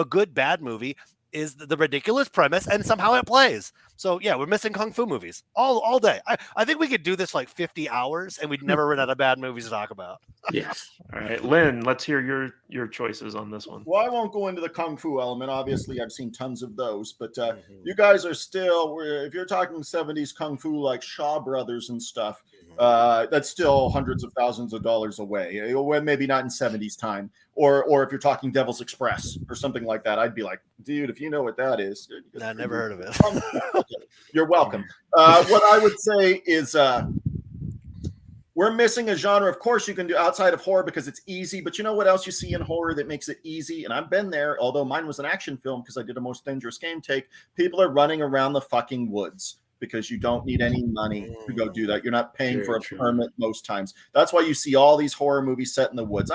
good bad movie is the ridiculous premise, and somehow it plays. So yeah, we're missing kung fu movies all day. I think we could do this for like 50 hours and we'd never run out of bad movies to talk about. Yes. All right, Lynn, let's hear your choices on this one. Well, I won't go into the kung fu element. Obviously, I've seen tons of those, but you guys are still, if you're talking 70s kung fu like Shaw Brothers and stuff, that's still hundreds of thousands of dollars away. Maybe not in 70s time, or if you're talking Devil's Express or something like that, I'd be like, dude, if you know what that is, I never heard of it. You're welcome. What I would say is we're missing a genre. Of course, you can do outside of horror because it's easy, but you know what else you see in horror that makes it easy? And I've been there, although mine was an action film because I did a Most Dangerous Game take. People are running around the fucking woods because you don't need any money to go do that. You're not paying for a permit most times. That's why you see all these horror movies set in the woods.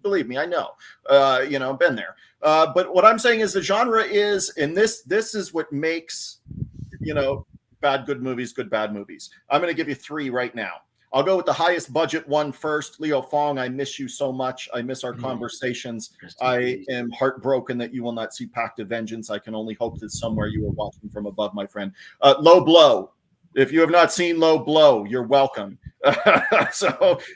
Believe me, I know. I've been there. But what I'm saying is the genre is, and this is what makes, good movies, good bad movies. I'm going to give you 3 right now. I'll go with the highest budget one first. Leo Fong, I miss you so much. I miss our conversations. I am heartbroken that you will not see Pact of Vengeance. I can only hope that somewhere you are watching from above, my friend. Low Blow. If you have not seen Low Blow, you're welcome. So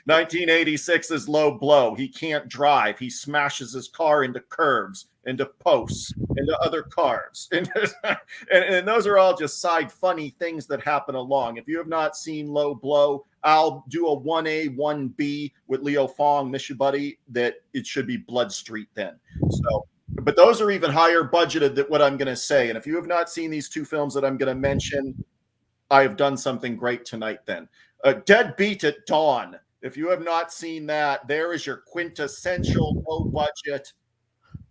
1986 is Low Blow. He can't drive. He smashes his car into curbs, into posts, into other cars. And those are all just side funny things that happen along. If you have not seen Low Blow, I'll do a 1A, 1B with Leo Fong, miss you, buddy, that it should be Blood Street then. So, but those are even higher budgeted than what I'm going to say. And if you have not seen these 2 films that I'm going to mention, I have done something great tonight then. Deadbeat at Dawn. If you have not seen that, there is your quintessential low budget,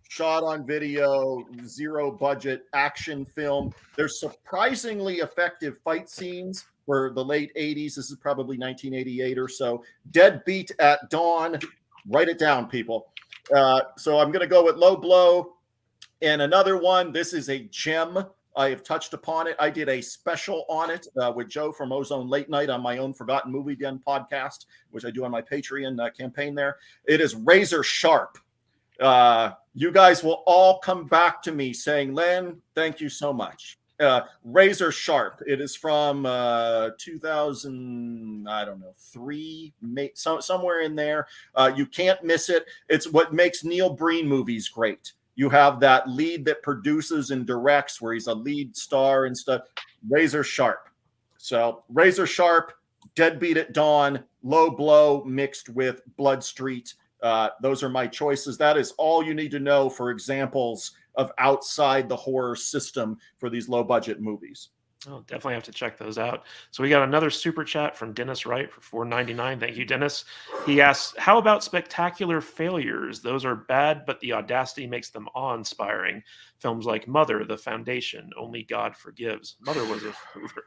shot on video, 0 budget action film. There's surprisingly effective fight scenes for the late 80s. This is probably 1988 or so. Deadbeat at Dawn. Write it down, people. So I'm going to go with Low Blow. And another one, this is a gem. I have touched upon it. I did a special on it with Joe from Ozone Late Night on my own Forgotten Movie Den podcast, which I do on my Patreon campaign there. It is razor sharp. You guys will all come back to me saying, Len, thank you so much. Razor sharp. It is from 2000, I don't know, 3, somewhere in there. You can't miss it. It's what makes Neil Breen movies great. You have that lead that produces and directs where he's a lead star and stuff. Razor sharp. So razor sharp, Deadbeat at Dawn, Low Blow mixed with Blood Street. Those are my choices. That is all you need to know for examples of outside the horror system for these low budget movies. Oh, definitely have to check those out. So we got another super chat from Dennis Wright for $4.99. Thank you, Dennis. He asks, how about spectacular failures? Those are bad, but the audacity makes them awe-inspiring. Films like Mother, The Foundation, Only God Forgives. Mother was a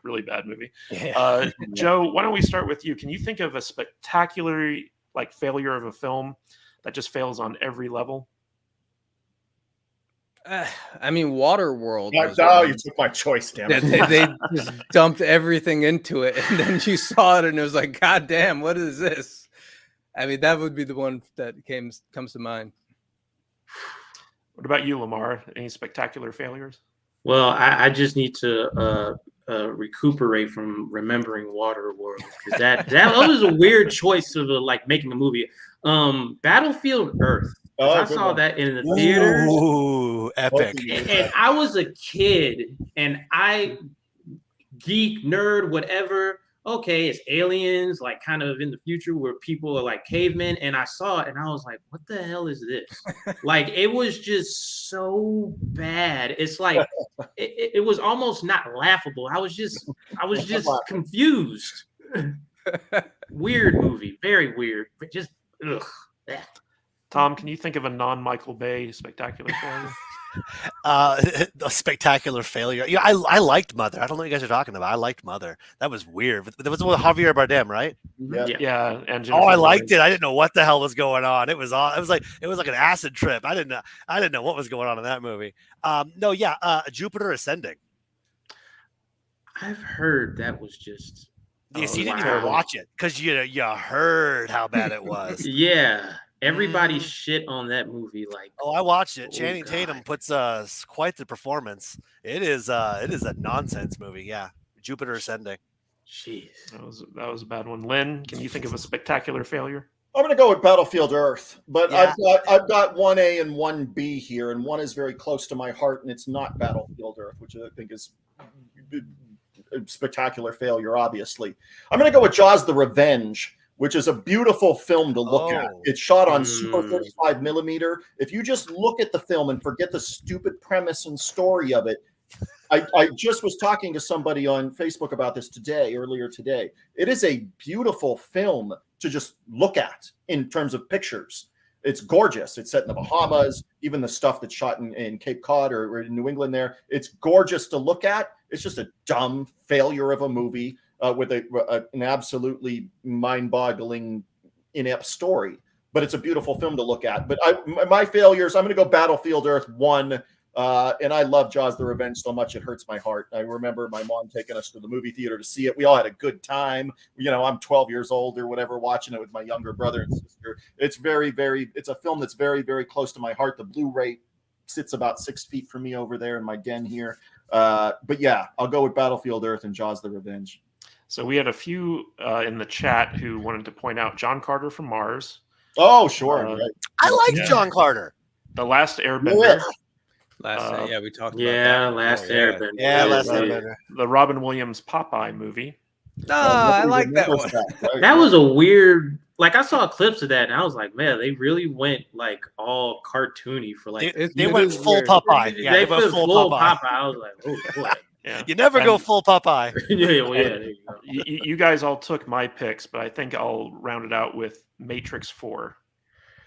really bad movie. Yeah. Joe, why don't we start with you? Can you think of a spectacular failure of a film that just fails on every level? I mean, Waterworld. You took my choice, damn it. They just dumped everything into it, and then you saw it, and it was like, God damn, what is this? I mean, that would be the one that comes to mind. What about you, Lamar? Any spectacular failures? Well, I just need to recuperate from remembering Waterworld, because that was a weird choice of making a movie. Battlefield Earth. I saw that in the theaters. Ooh, epic. And I was a kid, and I geek, nerd, whatever. Okay, it's aliens, kind of in the future where people are like cavemen. And I saw it, and I was like, what the hell is this? It was just so bad. It's it was almost not laughable. I was just confused. Weird movie, very weird. Just ugh. Tom, can you think of a non-Michael Bay spectacular failure? A spectacular failure. Yeah, I liked Mother. I don't know what you guys are talking about. I liked Mother. That was weird. That was with Javier Bardem, right? Yeah. Yeah, and Oh, I Jennifer liked Lawrence. it. I didn't know what the hell was going on. It was like an acid trip. I didn't know what was going on in that movie. Jupiter Ascending. I've heard that was just. You see, you didn't wow. even watch it because you heard how bad it was. Yeah, everybody Mm. shit on that movie. Like, Oh, I watched it. Oh, Channing God. Tatum puts quite the performance. It is a nonsense movie. Yeah, Jupiter Ascending. jeez. That was a bad one. Lynn, can you think of a spectacular failure? I'm going to go with Battlefield Earth, but Yeah. I've got 1A and 1B here, and one is very close to my heart, and it's not Battlefield Earth, which I think is a spectacular failure, obviously. I'm going to go with Jaws: The Revenge, which is a beautiful film to look at. Oh. It's shot on Super 35 millimeter. If you just look at the film and forget the stupid premise and story of it, I just was talking to somebody on Facebook about this earlier today. It is a beautiful film to just look at in terms of pictures. It's gorgeous. It's set in the Bahamas, even the stuff that's shot in Cape Cod or in New England there. It's gorgeous to look at. It's just a dumb failure of a movie with an absolutely mind-boggling, inept story. But it's a beautiful film to look at. But my failures, I'm going to go Battlefield Earth 1. And I love Jaws: The Revenge so much it hurts my heart. I remember my mom taking us to the movie theater to see it. We all had a good time. I'm 12 years old or whatever, watching it with my younger brother and sister. It's it's a film that's very, very close to my heart. The Blu-ray sits about 6 feet from me over there in my den here. But yeah, I'll go with Battlefield Earth and Jaws: The Revenge. So we had a few in the chat who wanted to point out John Carter from Mars, Oh, sure. Right. I like John Carter. The Last Airbender, We talked about Yeah, that. Last Airbender. Yeah, Last Yeah. Airbender. the Robin Williams Popeye movie. I like that Remembers one. right? That was a weird. Like, I saw clips of that, and I was like, man, they really went like all cartoony for like. They went full Popeye. Yeah, they went went full full Popeye. Popeye. I was like, oh boy. Yeah. You never go And- full Popeye. There you go. You guys all took my picks, but I think I'll round it out with Matrix 4.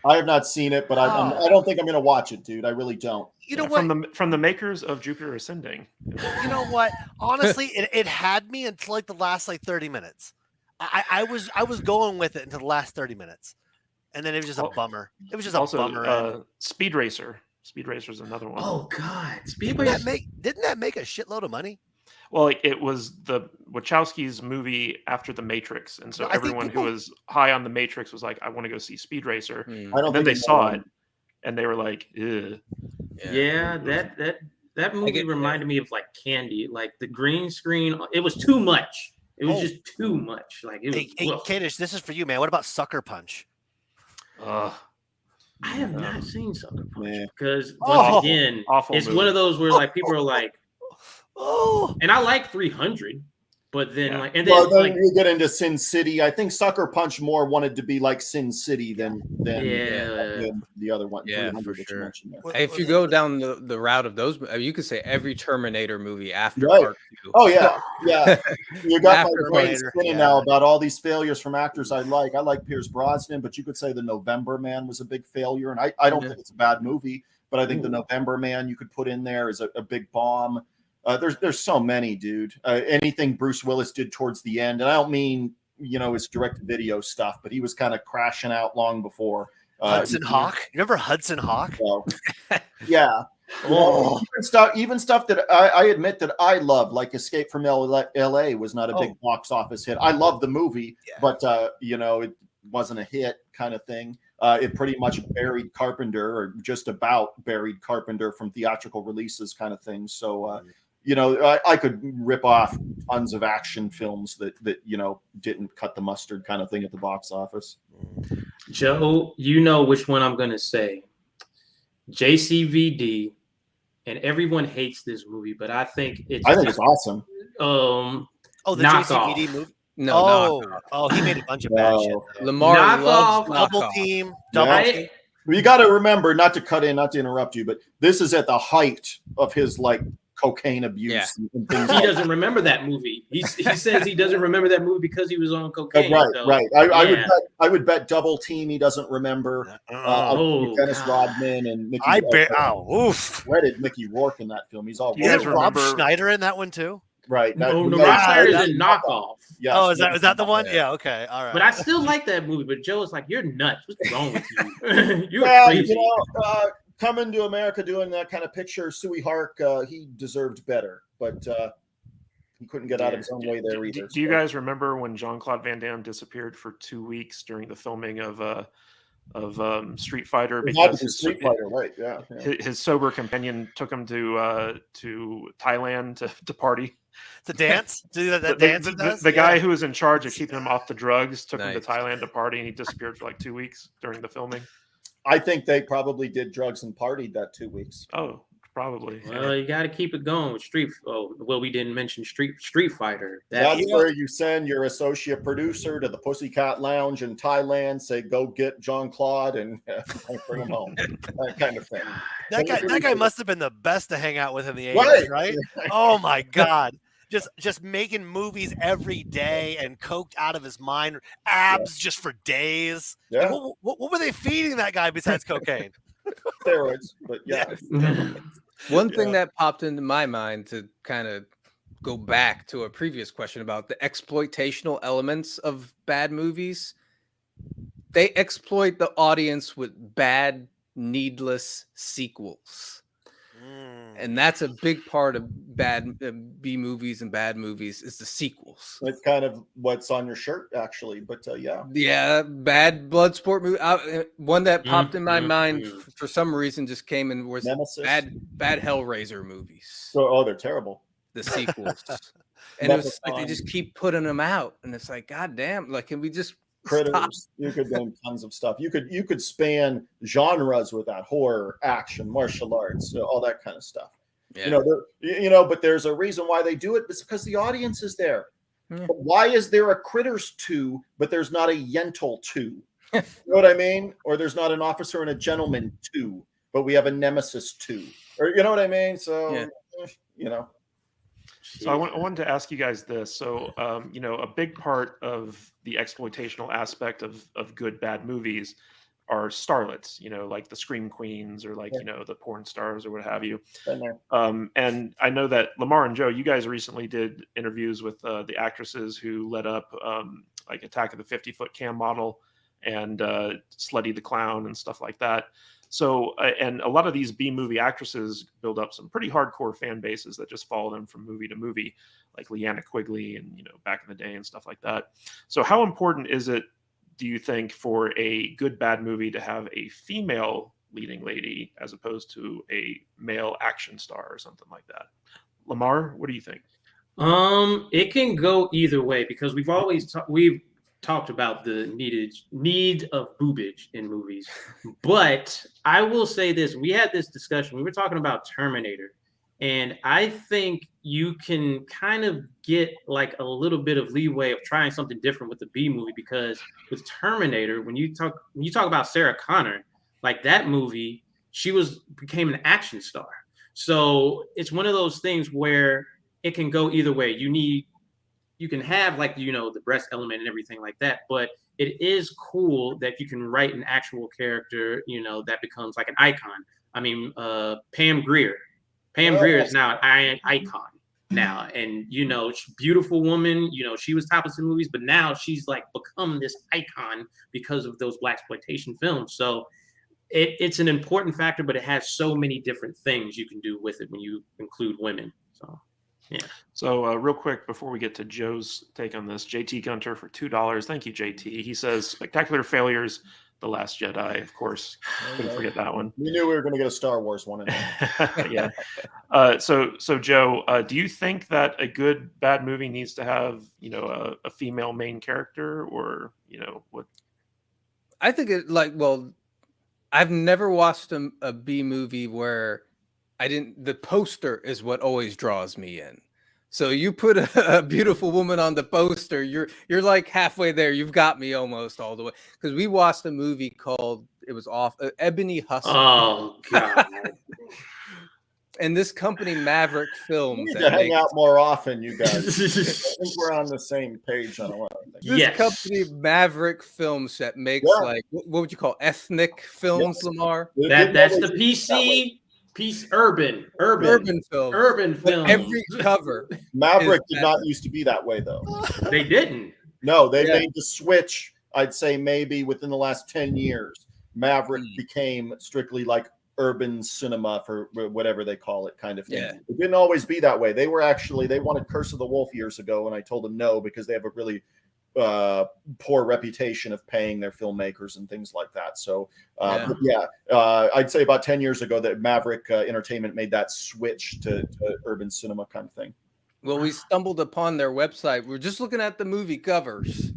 I have not seen it, but I don't think I'm going to watch it, dude. I really don't. You know Yeah, what? From the makers of Jupiter Ascending. You know what? Honestly, it had me until like the last 30 minutes. I was going with it until the last 30 minutes, and then it was just a bummer. It was just a Also, bummer. end. Speed Racer. Speed Racer is another one. Oh God, Didn't that make a shitload of money? Well, it was the Wachowskis' movie after The Matrix, and so No, I think everyone people- who was high on The Matrix was like, "I want to go see Speed Racer," I don't and then think they it's saw that it, and they were like, "Ugh." Yeah, that movie get that. reminded me of like Candy, like the green screen. It was too much. It was just too much. Like it was. Hey, woof. Kadish, this is for you, man. What about Sucker Punch? Ugh. I have not seen Sucker Punch Yeah. because Oh, once again, awful it's movie. one of those where like people are like, Oh, and I like 300, but then Yeah. like, and then Well, then like, you get into Sin City. I think Sucker Punch more wanted to be like Sin City than yeah. the other one. Yeah, 300 for that you sure. mentioned there. Hey, if you go down the route of those, you could say every Terminator movie after Right. part 2. Oh yeah, yeah. You got After my brain Terminator, spinning yeah. now about all these failures from actors I like. I like Pierce Brosnan, but you could say The November Man was a big failure, and I don't Yeah. think it's a bad movie, but I think The Ooh. November Man you could put in there is a big bomb. There's so many, dude. Anything Bruce Willis did towards the end, and I don't mean his direct video stuff, but he was kind of crashing out long before. Hudson Hawk. You remember Hudson Hawk? So, yeah. Oh. Even stuff that I admit that I love, like Escape from LA was not a big box office hit. I love the movie, Yeah. but it wasn't a hit kind of thing. It pretty much buried Carpenter, or just about buried Carpenter from theatrical releases kind of thing. So I could rip off tons of action films that didn't cut the mustard kind of thing at the box office. Joe, you know which one I'm gonna say. JCVD, and everyone hates this movie, but I think it's awesome. Oh, the Knockoff. JCVD movie. No, He made a bunch of bad shit. though. Lamar loves Knockoff. Double knockoff. team. Yeah. Double team. You got to remember, not to cut in, not to interrupt you, but this is at the height of his like cocaine abuse. And things He like doesn't remember that movie. He says he doesn't remember that movie because he was on cocaine. Right. I would bet Double Team he doesn't remember. Dennis Rodman and Mickey. Where did Mickey Rourke in that film? He's all. Is Rob Schneider in that one too? Right. No, Rob Schneider is in Knockoff. Yes. Oh, is that the one? Yeah. Okay. All right. But I still like that movie. But Joe is like, you're nuts. What's wrong with you? You're crazy. Coming to America doing that kind of picture, Suey Hark, he deserved better, but he couldn't get out of his own way there either. Do you guys remember when Jean-Claude Van Damme disappeared for 2 weeks during the filming of Street Fighter? Because Street Fighter, right? Yeah. His sober companion took him to Thailand to party. To dance? To do that the, dance? The guy who was in charge of keeping him off the drugs took him to Thailand to party, and he disappeared for like 2 weeks during the filming. I think they probably did drugs and partied that 2 weeks. Oh, probably. Well, you got to keep it going with Street. Oh, well, we didn't mention Street Fighter. That's where you send your associate producer to the Pussycat Lounge in Thailand. Say, go get Jean-Claude and bring him home. That kind of thing. That guy must have been the best to hang out with in the 80s, right? Oh my God. Just making movies every day and coked out of his mind, abs just for days. Yeah. What were they feeding that guy besides cocaine? Steroids, but yeah. One thing that popped into my mind to kind of go back to a previous question about the exploitational elements of bad movies. They exploit the audience with bad, needless sequels. And that's a big part of bad B movies and bad movies is the sequels. It's kind of what's on your shirt, actually. But yeah, bad Bloodsport movie. One that popped in my mind for some reason just came in was Nemesis. bad Hellraiser movies. So, they're terrible. The sequels, and it was like they just keep putting them out, and it's like, God damn! Like, can we just Critters? stop? You could name tons of stuff. You could span genres with that: horror, action, martial arts, all that kind of stuff. Yeah. But there's a reason why they do it. It's because the audience is there. Yeah. But why is there a Critters 2, but there's not a Yentl 2? You know what I mean? Or there's not an Officer and a Gentleman 2, but we have a Nemesis 2. Or you know what I mean? So, So I wanted to ask you guys this. So, a big part of the exploitational aspect of good, bad movies are starlets, like the Scream Queens or the porn stars or what have you. And I know that Lamar and Joe, you guys recently did interviews with the actresses who led up like Attack of the 50-Foot Cam Model and Slutty the Clown and stuff like that. So, and a lot of these B-movie actresses build up some pretty hardcore fan bases that just follow them from movie to movie, like Leanna Quigley and, back in the day and stuff like that. So how important is it, do you think, for a good, bad movie to have a female leading lady as opposed to a male action star or something like that? Lamar, what do you think? It can go either way because we've talked about the need of boobage in movies. But I will say this, we had this discussion. We were talking about Terminator. And I think you can kind of get like a little bit of leeway of trying something different with the B movie because with Terminator, when you talk about Sarah Connor, like that movie, she became an action star. So it's one of those things where it can go either way. You can have like the breast element and everything like that, but it is cool that you can write an actual character, that becomes like an icon. I mean, Pam Grier. Pam Grier is now an icon now, and beautiful woman. She was topless in movies, but now she's like become this icon because of those blaxploitation films. So it's an important factor, but it has so many different things you can do with it when you include women. So yeah. So real quick before we get to Joe's take on this, JT Gunter for $2. Thank you, JT. He says spectacular failures. The Last Jedi, of course. Couldn't forget that one. We knew we were going to get a Star Wars one in there. Yeah. So Joe, do you think that a good bad movie needs to have, a female main character, or what? I think I've never watched a B movie where the poster is what always draws me in. So you put a beautiful woman on the poster, you're like halfway there. You've got me almost all the way. Because we watched a movie called Ebony Hustle. Oh God! And this company, Maverick We Films, need to hang out more often, you guys. I think we're on the same page on a lot of things. this company, Maverick Films, that makes like what would you call ethnic films, Lamar? That's the PC. Urban films. But every cover. Maverick did not used to be that way, though. They didn't. No, they made the switch. I'd say maybe within the last 10 years, Maverick became strictly like urban cinema, for whatever they call it, kind of thing. It didn't always be that way. They wanted Curse of the Wolf years ago, and I told them no, because they have a really poor reputation of paying their filmmakers and things like that. So I'd say about 10 years ago that Maverick Entertainment made that switch to urban cinema kind of thing. Well, we stumbled upon their website. We're just looking at the movie covers,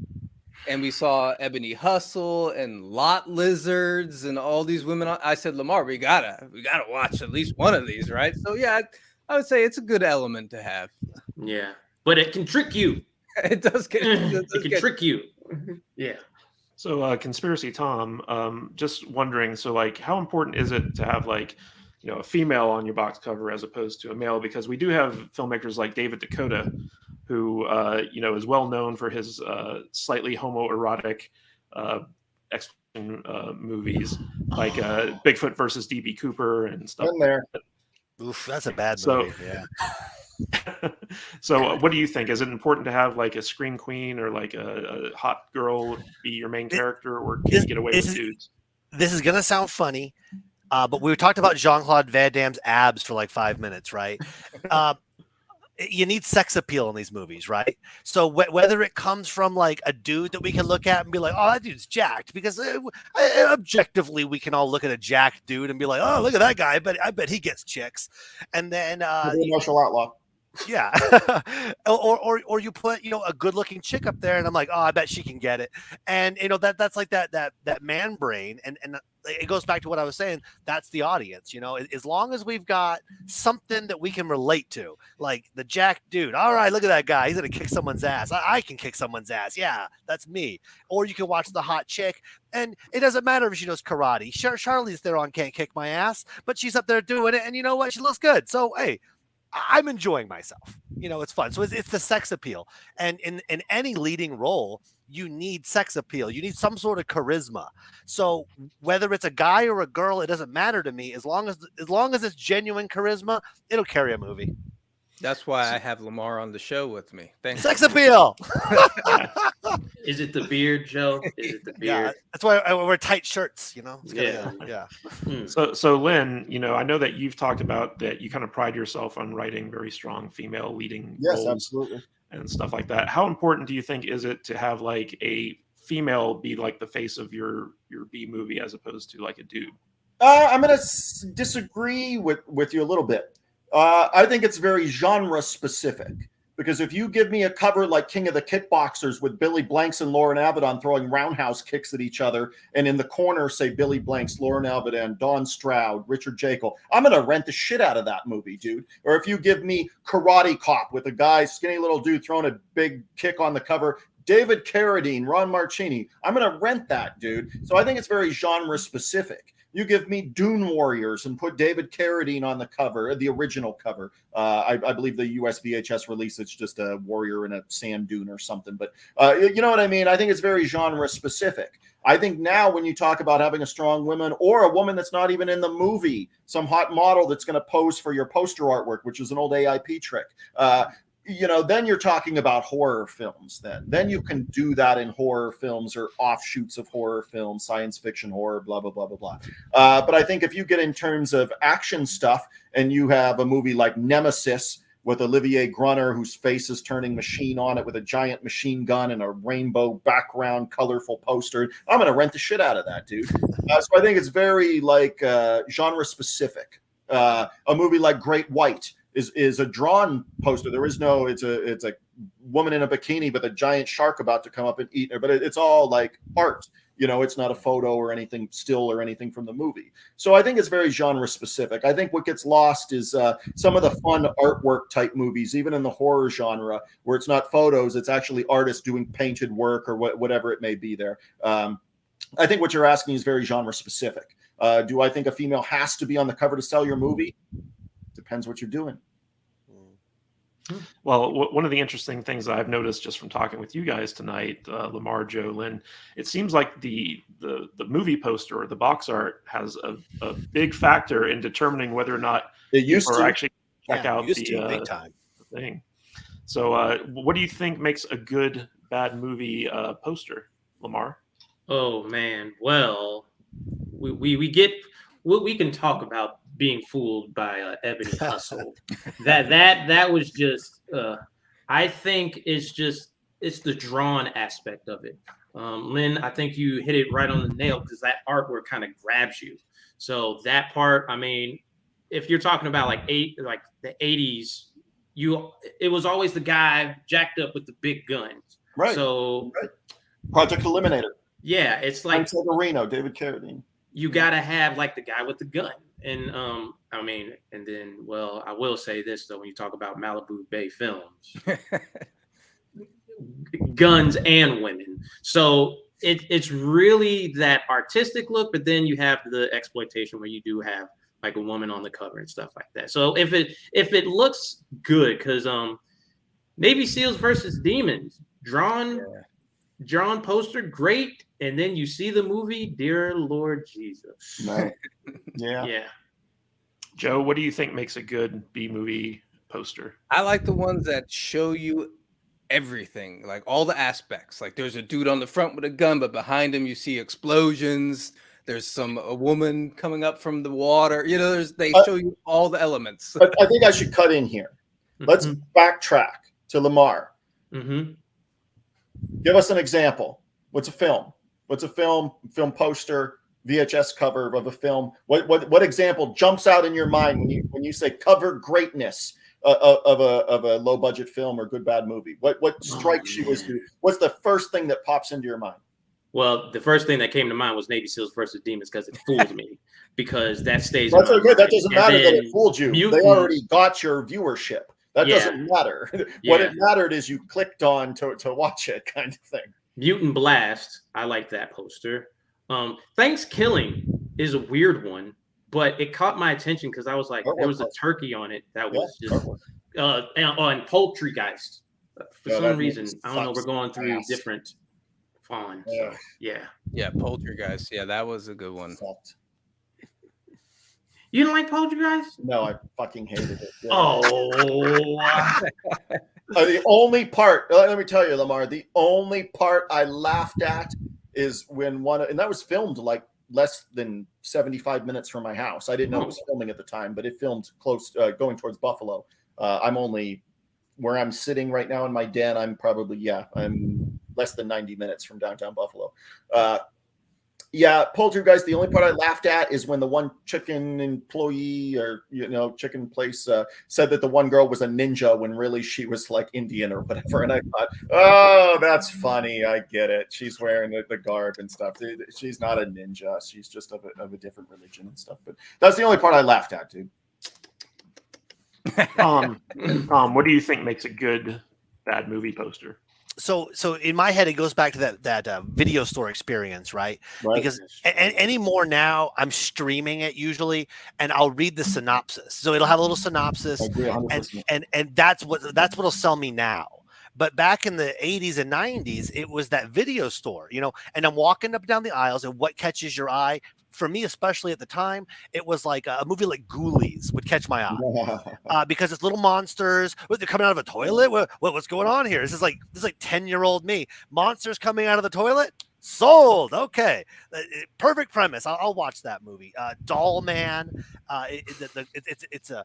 and we saw Ebony Hustle and Lot Lizards and all these women. I said, Lamar, we gotta watch at least one of these, right? So yeah, I would say it's a good element to have. Yeah, but it can trick you. It does get. It can trick you. Yeah. So, Conspiracy Tom, just wondering. So, like, how important is it to have like, a female on your box cover as opposed to a male? Because we do have filmmakers like David Dakota, who is well known for his slightly homoerotic exploitation movies, like Bigfoot versus D.B. Cooper and stuff. In there. Oof, that's a bad movie. Yeah. So, what do you think? Is it important to have like a scream queen or like a hot girl be your main character, or can you get away with dudes? This is gonna sound funny, but we talked about Jean-Claude Van Damme's abs for like 5 minutes, right? You need sex appeal in these movies, right? So whether it comes from like a dude that we can look at and be like, oh, that dude's jacked, because objectively we can all look at a jacked dude and be like, oh, look at that guy, but I bet he gets chicks. And then Martial Outlaw. Yeah. or you put, a good looking chick up there and I'm like, oh, I bet she can get it. And that's like that man brain. And it goes back to what I was saying. That's the audience, as long as we've got something that we can relate to, like the jack dude. All right, look at that guy. He's going to kick someone's ass. I can kick someone's ass. Yeah, that's me. Or you can watch the hot chick, and it doesn't matter if she knows karate. Charlize Theron can't kick my ass, but she's up there doing it. And you know what? She looks good. So, hey, I'm enjoying myself. It's fun. So it's the sex appeal. And in any leading role, you need sex appeal. You need some sort of charisma. So whether it's a guy or a girl, it doesn't matter to me. As long as it's genuine charisma, it'll carry a movie. That's why I have Lamar on the show with me. Thanks. Sex appeal. Is it the beard, Joe? Is it the beard? Yeah, that's why I wear tight shirts. Yeah. So Lynn, I know that you've talked about that you kind of pride yourself on writing very strong female leading roles, absolutely, and stuff like that. How important do you think is it to have like a female be like the face of your B movie as opposed to like a dude? I'm going to disagree with you a little bit. I think it's very genre specific, because if you give me a cover like King of the Kickboxers with Billy Blanks and Lauren Avedon throwing roundhouse kicks at each other, and in the corner say Billy Blanks, Lauren Avedon, Dawn Stroud, Richard Jekyll, I'm going to rent the shit out of that movie, dude. Or if you give me Karate Cop with a guy, skinny little dude throwing a big kick on the cover, David Carradine, Ron Marchini, I'm going to rent that, dude. So I think it's very genre specific. You give me Dune Warriors and put David Carradine on the cover, the original cover. I believe the US VHS release, it's just a warrior in a sand dune or something. But you know what I mean? I think it's very genre specific. I think now when you talk about having a strong woman or a woman that's not even in the movie, some hot model that's going to pose for your poster artwork, which is an old AIP trick, then you're talking about horror films. Then you can do that in horror films or offshoots of horror films, science fiction horror, blah, blah, blah, blah, blah. But I think if you get in terms of action stuff and you have a movie like Nemesis with Olivier Grunner, whose face is turning machine on it with a giant machine gun and a rainbow background, colorful poster, I'm going to rent the shit out of that, dude. So I think it's very like genre specific. A movie like Great White is a drawn poster. There is no, it's a woman in a bikini with a giant shark about to come up and eat her, but it's all like art. It's not a photo or anything still or anything from the movie. So I think it's very genre specific. I think what gets lost is some of the fun artwork type movies, even in the horror genre, where it's not photos, it's actually artists doing painted work or whatever it may be there. I think what you're asking is very genre specific. Do I think a female has to be on the cover to sell your movie? Depends what you're doing. Well, one of the interesting things I've noticed just from talking with you guys tonight, Lamar, Joe, Lynn, it seems like the movie poster or the box art has a big factor in determining whether or not It used people are to. actually check out big the time. thing. So, what do you think makes a good bad movie poster, Lamar? Oh man, well, we can talk about being fooled by Ebony Hustle. that was just. I think it's the drawn aspect of it. Lynn, I think you hit it right on the nail because that artwork kind of grabs you. So that part, I mean, if you're talking about like the 80s, it was always the guy jacked up with the big guns. Right. So Project Eliminator. Yeah, it's like Reno, David Carradine. You gotta have like the guy with the gun. And I mean, and then I will say this though, when you talk about Malibu Bay Films, guns and women. So it's really that artistic look, but then you have the exploitation where you do have like a woman on the cover and stuff like that. So if it looks good, because Navy SEALs versus Demons, drawn poster, great, and then you see the movie, dear Lord Jesus. Right. Yeah. Yeah. Joe, what do you think makes a good B movie poster? I like the ones that show you everything, like all the aspects. Like there's a dude on the front with a gun, but behind him you see explosions. There's a woman coming up from the water. You know, they show you all the elements. I think I should cut in here. Let's backtrack to Lamar. Mm-hmm. Give us an example. What's a film? What's a film poster, VHS cover of a film? What example jumps out in your mind when you say cover greatness of a low budget film or good bad movie? What strikes you as what's the first thing that pops into your mind? Well, the first thing that came to mind was Navy SEALs versus Demons because it fooled me. Because that stays. That's okay. That doesn't matter that it fooled you. Mutant, they already got your viewership. That doesn't matter. What it mattered is you clicked on to watch it, kind of thing. Mutant Blast. I like that poster. Thanksgiving is a weird one, but it caught my attention because I was like, there was a turkey on it that was just and Poultrygeist. For some reason, I don't know. We're going through different fonts. So, yeah, Poultrygeist. Yeah, that was a good one. You don't like Poultrygeist? No, I fucking hated it. Yeah. Oh. The only part, let me tell you, Lamar, the only part I laughed at is when and that was filmed like less than 75 minutes from my house. I didn't know it was filming at the time, but it filmed close, going towards Buffalo. I'm only where I'm sitting right now in my den. I'm less than 90 minutes from downtown Buffalo. Poultrygeist, the only part I laughed at is when the one chicken employee or chicken place said that the one girl was a ninja when really she was like Indian or whatever. And I thought, oh, that's funny. I get it. She's wearing the garb and stuff. She's not a ninja. She's just of a different religion and stuff. But that's the only part I laughed at, dude. What do you think makes a good bad movie poster? So in my head, it goes back to that video store experience, right? Because anymore now, I'm streaming it usually, and I'll read the synopsis. So it'll have a little synopsis, I agree 100%. and that's what'll sell me now. But back in the 80s and 90s, it was that video store, and I'm walking up and down the aisles, and what catches your eye? For me, especially at the time, it was like a movie like Ghoulies would catch my eye because it's little monsters. They're coming out of a toilet. What's going on here? This is like 10-year-old me. Monsters coming out of the toilet. Sold. Okay. Perfect premise. I'll watch that movie. Doll Man. It's a.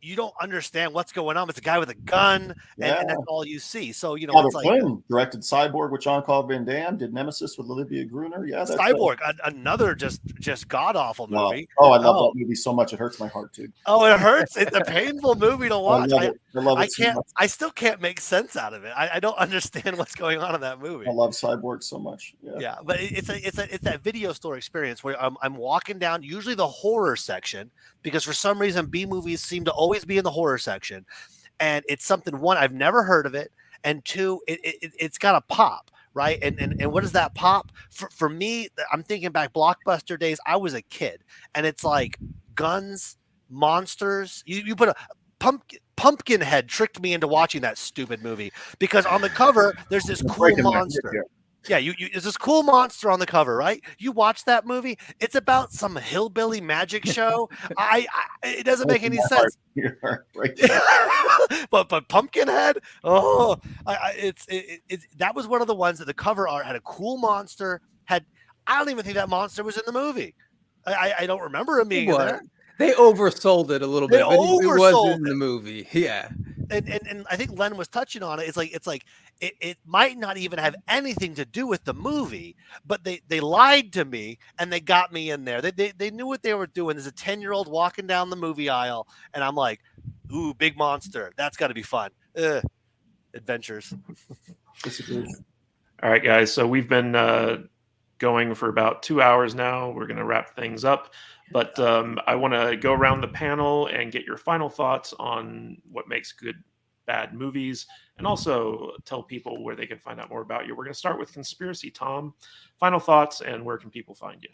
You don't understand what's going on. It's a guy with a gun, and that's all you see. So it's like directed Cyborg with Jean-Claude Van Damme, did Nemesis with Olivia Gruner. Yeah, that's Cyborg, another just god awful movie. Oh, I love that movie so much; it hurts my heart too. Oh, it hurts. It's a painful movie to watch. I love it. I still can't make sense out of it. I don't understand what's going on in that movie. I love Cyborg so much. Yeah, but it's that video store experience where I'm walking down usually the horror section because for some reason B movies seem to always be in the horror section, and it's something, one, I've never heard of it, and two, it's got a pop, right? And what is that pop for me? I'm thinking back Blockbuster days. I was a kid, and it's like guns, monsters. You put a pumpkin head tricked me into watching that stupid movie because on the cover there's this cool monster. Yeah, there's this cool monster on the cover, right? You watch that movie, it's about some hillbilly magic show. It doesn't make any sense. but Pumpkinhead, that was one of the ones that the cover art had a cool monster. I don't even think that monster was in the movie. I don't remember him being in there. They oversold it a little bit, but it was in the movie. Yeah. And I think Len was touching on it. It's like it might not even have anything to do with the movie, but they lied to me and they got me in there. They knew what they were doing. There's a 10-year-old walking down the movie aisle, and I'm like, ooh, big monster. That's got to be fun. Adventures. All right, guys. So we've been going for about 2 hours now. We're going to wrap things up. But I want to go around the panel and get your final thoughts on what makes good, bad movies, and also tell people where they can find out more about you. We're going to start with Conspiracy. Tom, final thoughts, and where can people find you?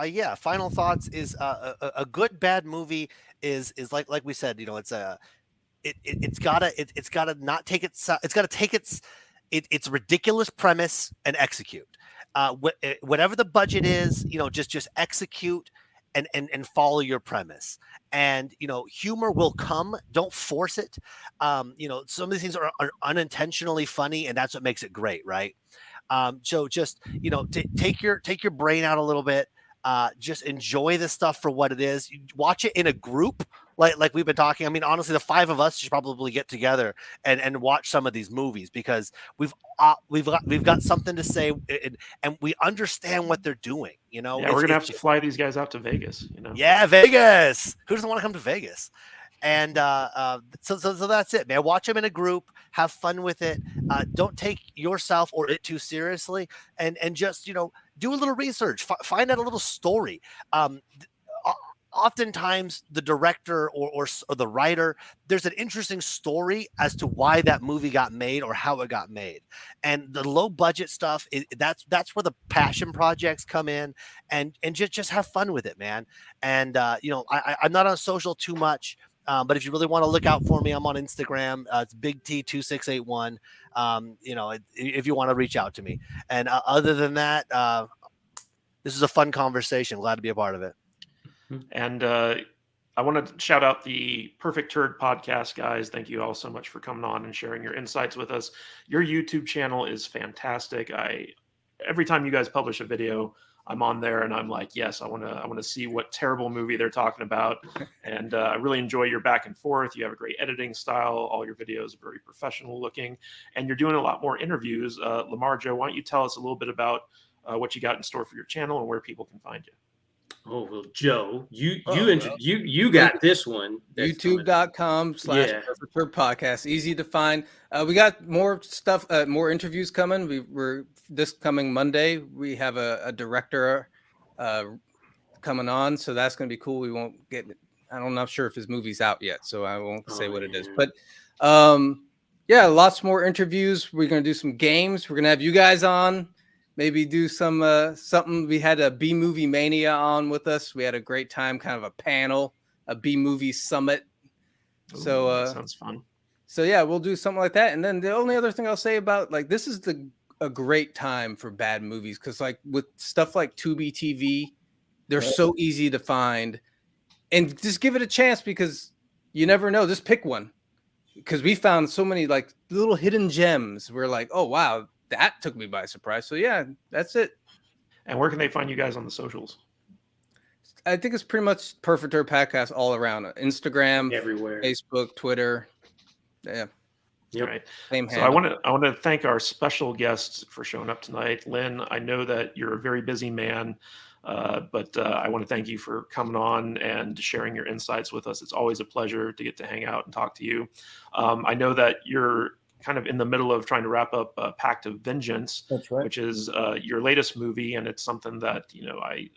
Yeah, final thoughts is a good, bad movie is like we said, it's gotta not take it's got to take its ridiculous premise and execute. Whatever the budget is, just execute. And follow your premise, and humor will come. Don't force it. Some of these things are unintentionally funny, and that's what makes it great, right? So just take your brain out a little bit. Just enjoy the stuff for what it is. Watch it in a group, like we've been talking. I mean, honestly, the 5 of us should probably get together and watch some of these movies because we've got something to say and we understand what they're doing. Yeah, we're gonna have to fly these guys out to Vegas. Yeah, Vegas. Who doesn't want to come to Vegas? And so that's it, man. Watch them in a group, have fun with it. Don't take yourself or it too seriously, and just do a little research, find out a little story. Oftentimes, the director or the writer, there's an interesting story as to why that movie got made or how it got made. And the low budget stuff, that's where the passion projects come in, and just have fun with it, man. And I'm not on social too much. But if you really want to look out for me, I'm on Instagram. It's Big T2681. If you want to reach out to me. And other than that, this is a fun conversation. Glad to be a part of it. And I want to shout out the Perfect Turd Podcast, guys. Thank you all so much for coming on and sharing your insights with us. Your YouTube channel is fantastic. Every time you guys publish a video, I'm on there and I'm like, yes, I want to see what terrible movie they're talking about. And I really enjoy your back and forth. You have a great editing style. All your videos are very professional looking, and you're doing a lot more interviews. Lamar, Joe, why don't you tell us a little bit about what you got in store for your channel and where people can find you? Oh, well, Joe, you got this one. YouTube.com/Perfect Turd Podcast. Easy to find. We got more stuff, more interviews coming. We're this coming Monday. We have a director coming on, so that's going to be cool. We won't get. I'm not sure if his movie's out yet, so I won't say what it is. But yeah, lots more interviews. We're going to do some games. We're going to have you guys on. Maybe do some something. We had a B Movie Mania on with us. We had a great time, kind of a panel, a B Movie Summit. Ooh, so that sounds fun. So yeah, we'll do something like that. And then the only other thing I'll say about this is a great time for bad movies because with stuff like Tubi TV, they're so easy to find, and just give it a chance because you never know. Just pick one because we found so many little hidden gems. We're like, oh wow. That took me by surprise. So yeah, that's it. And where can they find you guys on the socials? I think it's pretty much Perfect Turd Podcast all around. Instagram, everywhere, Facebook, Twitter. Yeah. Yep. Right. Same so I want to thank our special guests for showing up tonight. Lynn, I know that you're a very busy man, but I want to thank you for coming on and sharing your insights with us. It's always a pleasure to get to hang out and talk to you. I know that you're kind of in the middle of trying to wrap up Pact of Vengeance, that's right, which is your latest movie, and it's something that I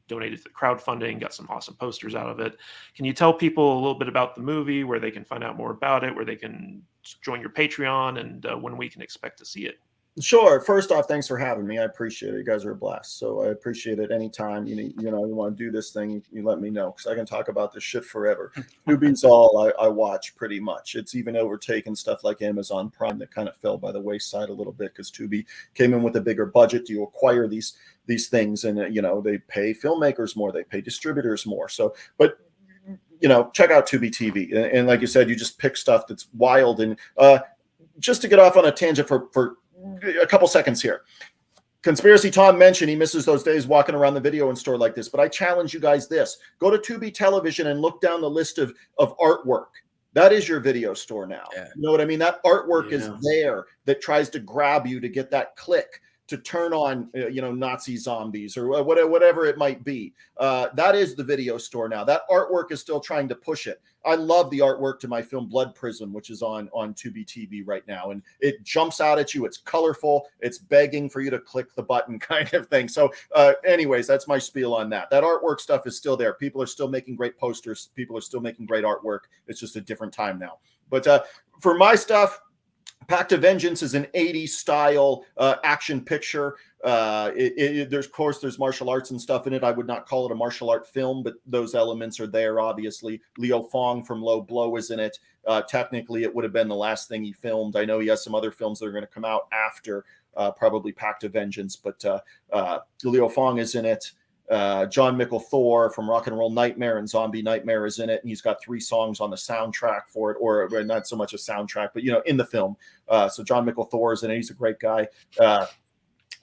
donated to the crowdfunding, got some awesome posters out of it. Can you tell people a little bit about the movie, where they can find out more about it, where they can join your Patreon, and when we can expect to see it? Sure. First off, thanks for having me. I appreciate it. You guys are a blast. So I appreciate it. Anytime you want to do this thing, you let me know, because I can talk about this shit forever. Tubi's all I watch pretty much. It's even overtaken stuff like Amazon Prime that kind of fell by the wayside a little bit because Tubi came in with a bigger budget to acquire these things, and they pay filmmakers more, they pay distributors more. So, but check out Tubi TV, and like you said, you just pick stuff that's wild. And just to get off on a tangent for a couple seconds here. Conspiracy Tom mentioned he misses those days walking around the video store like this, but I challenge you guys this. Go to Tubi Television and look down the list of artwork. That is your video store now. Yeah. You know what I mean? That artwork is there that tries to grab you to get that click to turn on, Nazi zombies or whatever it might be. That is the video store now. That artwork is still trying to push it. I love the artwork to my film Blood Prism, which is on Tubi TV right now. And it jumps out at you. It's colorful. It's begging for you to click the button kind of thing. So anyways, that's my spiel on that. That artwork stuff is still there. People are still making great posters. People are still making great artwork. It's just a different time now. But for my stuff, Pact of Vengeance is an 80s style action picture. There's martial arts and stuff in it. I would not call it a martial art film, but those elements are there, obviously. Leo Fong from Low Blow is in it. Technically, it would have been the last thing he filmed. I know he has some other films that are going to come out after probably Pact of Vengeance, but Leo Fong is in it. John Mickle Thor from Rock and Roll Nightmare and Zombie Nightmare is in it, and he's got 3 songs on the soundtrack for it, or not so much a soundtrack, but in the film. So John Mickle Thor is in it. He's a great guy.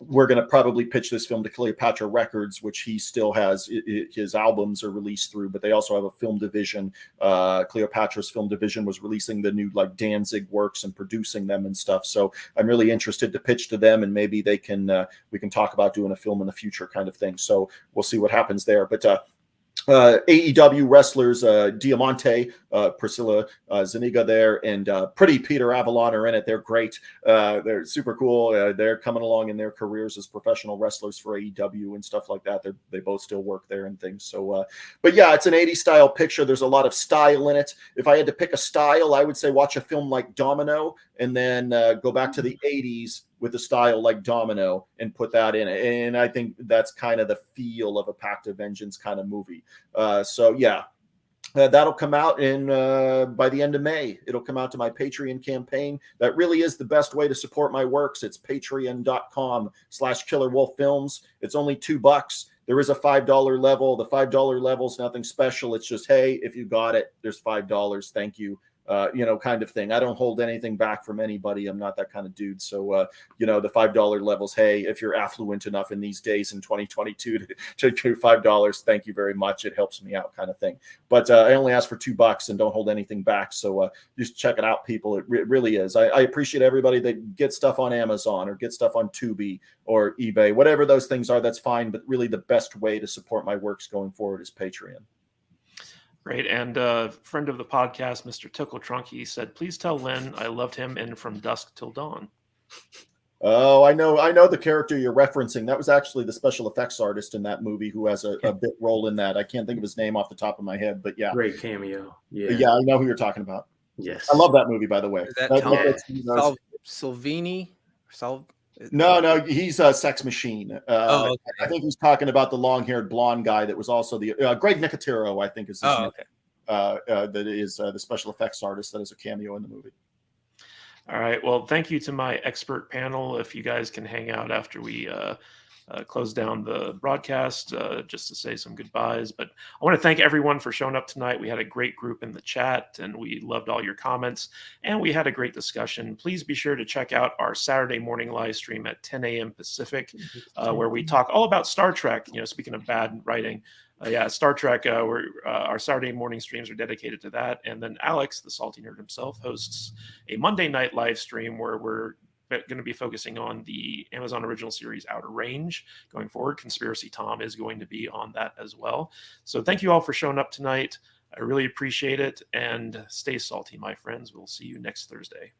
We're going to probably pitch this film to Cleopatra Records, which he still has. His albums are released through, but they also have a film division. Cleopatra's film division was releasing the new Danzig works and producing them and stuff. So I'm really interested to pitch to them, and maybe we can talk about doing a film in the future kind of thing. So we'll see what happens there. But AEW wrestlers Diamante, Priscilla Zuniga there, and Pretty Peter Avalon are in it. They're great. They're super cool. They're coming along in their careers as professional wrestlers for AEW and stuff like that. They both still work there and things. So, but yeah, it's an 80s style picture. There's a lot of style in it. If I had to pick a style, I would say watch a film like Domino, and then go back to the 80s with a style like Domino and put that in it. And I think that's kind of the feel of a Pact of Vengeance kind of movie. So yeah, that'll come out by the end of May. It'll come out to my Patreon campaign. That really is the best way to support my works. It's patreon.com/KillerWolfFilms. It's only $2. There is a $5 level. The $5 level is nothing special. It's just, hey, if you got it, there's $5. Thank you. Kind of thing. I don't hold anything back from anybody. I'm not that kind of dude. So, the $5 levels, hey, if you're affluent enough in these days in 2022 to do $5, thank you very much. It helps me out kind of thing. But I only ask for $2 and don't hold anything back. So just check it out, people. It really is. I appreciate everybody that gets stuff on Amazon or get stuff on Tubi or eBay, whatever those things are, that's fine. But really the best way to support my works going forward is Patreon. Great. And friend of the podcast, Mr. Tickle Trunk, he said, please tell Lynn I loved him in From Dusk Till Dawn. Oh, I know the character you're referencing. That was actually the special effects artist in that movie who has a bit role in that. I can't think of his name off the top of my head, but yeah. Great cameo. Yeah, I know who you're talking about. Yes. I love that movie, by the way. Is that Salvini? No, he's a Sex Machine. Okay. I think he's talking about the long-haired blonde guy that was also the Greg Nicotero, I think is his name. Okay. That is the special effects artist that is a cameo in the movie. All right. Well, thank you to my expert panel. If you guys can hang out after we close down the broadcast, just to say some goodbyes. But I want to thank everyone for showing up tonight. We had a great group in the chat, and we loved all your comments, and we had a great discussion. Please be sure to check out our Saturday morning live stream at 10 a.m. Pacific, where we talk all about Star Trek. Speaking of bad writing, Star Trek, our Saturday morning streams are dedicated to that. And then Alex, the salty nerd himself, hosts a Monday night live stream where we're going to be focusing on the Amazon original series Outer Range going forward. Conspiracy Tom is going to be on that as well. So thank you all for showing up tonight. I really appreciate it. And stay salty, my friends. We'll see you next Thursday.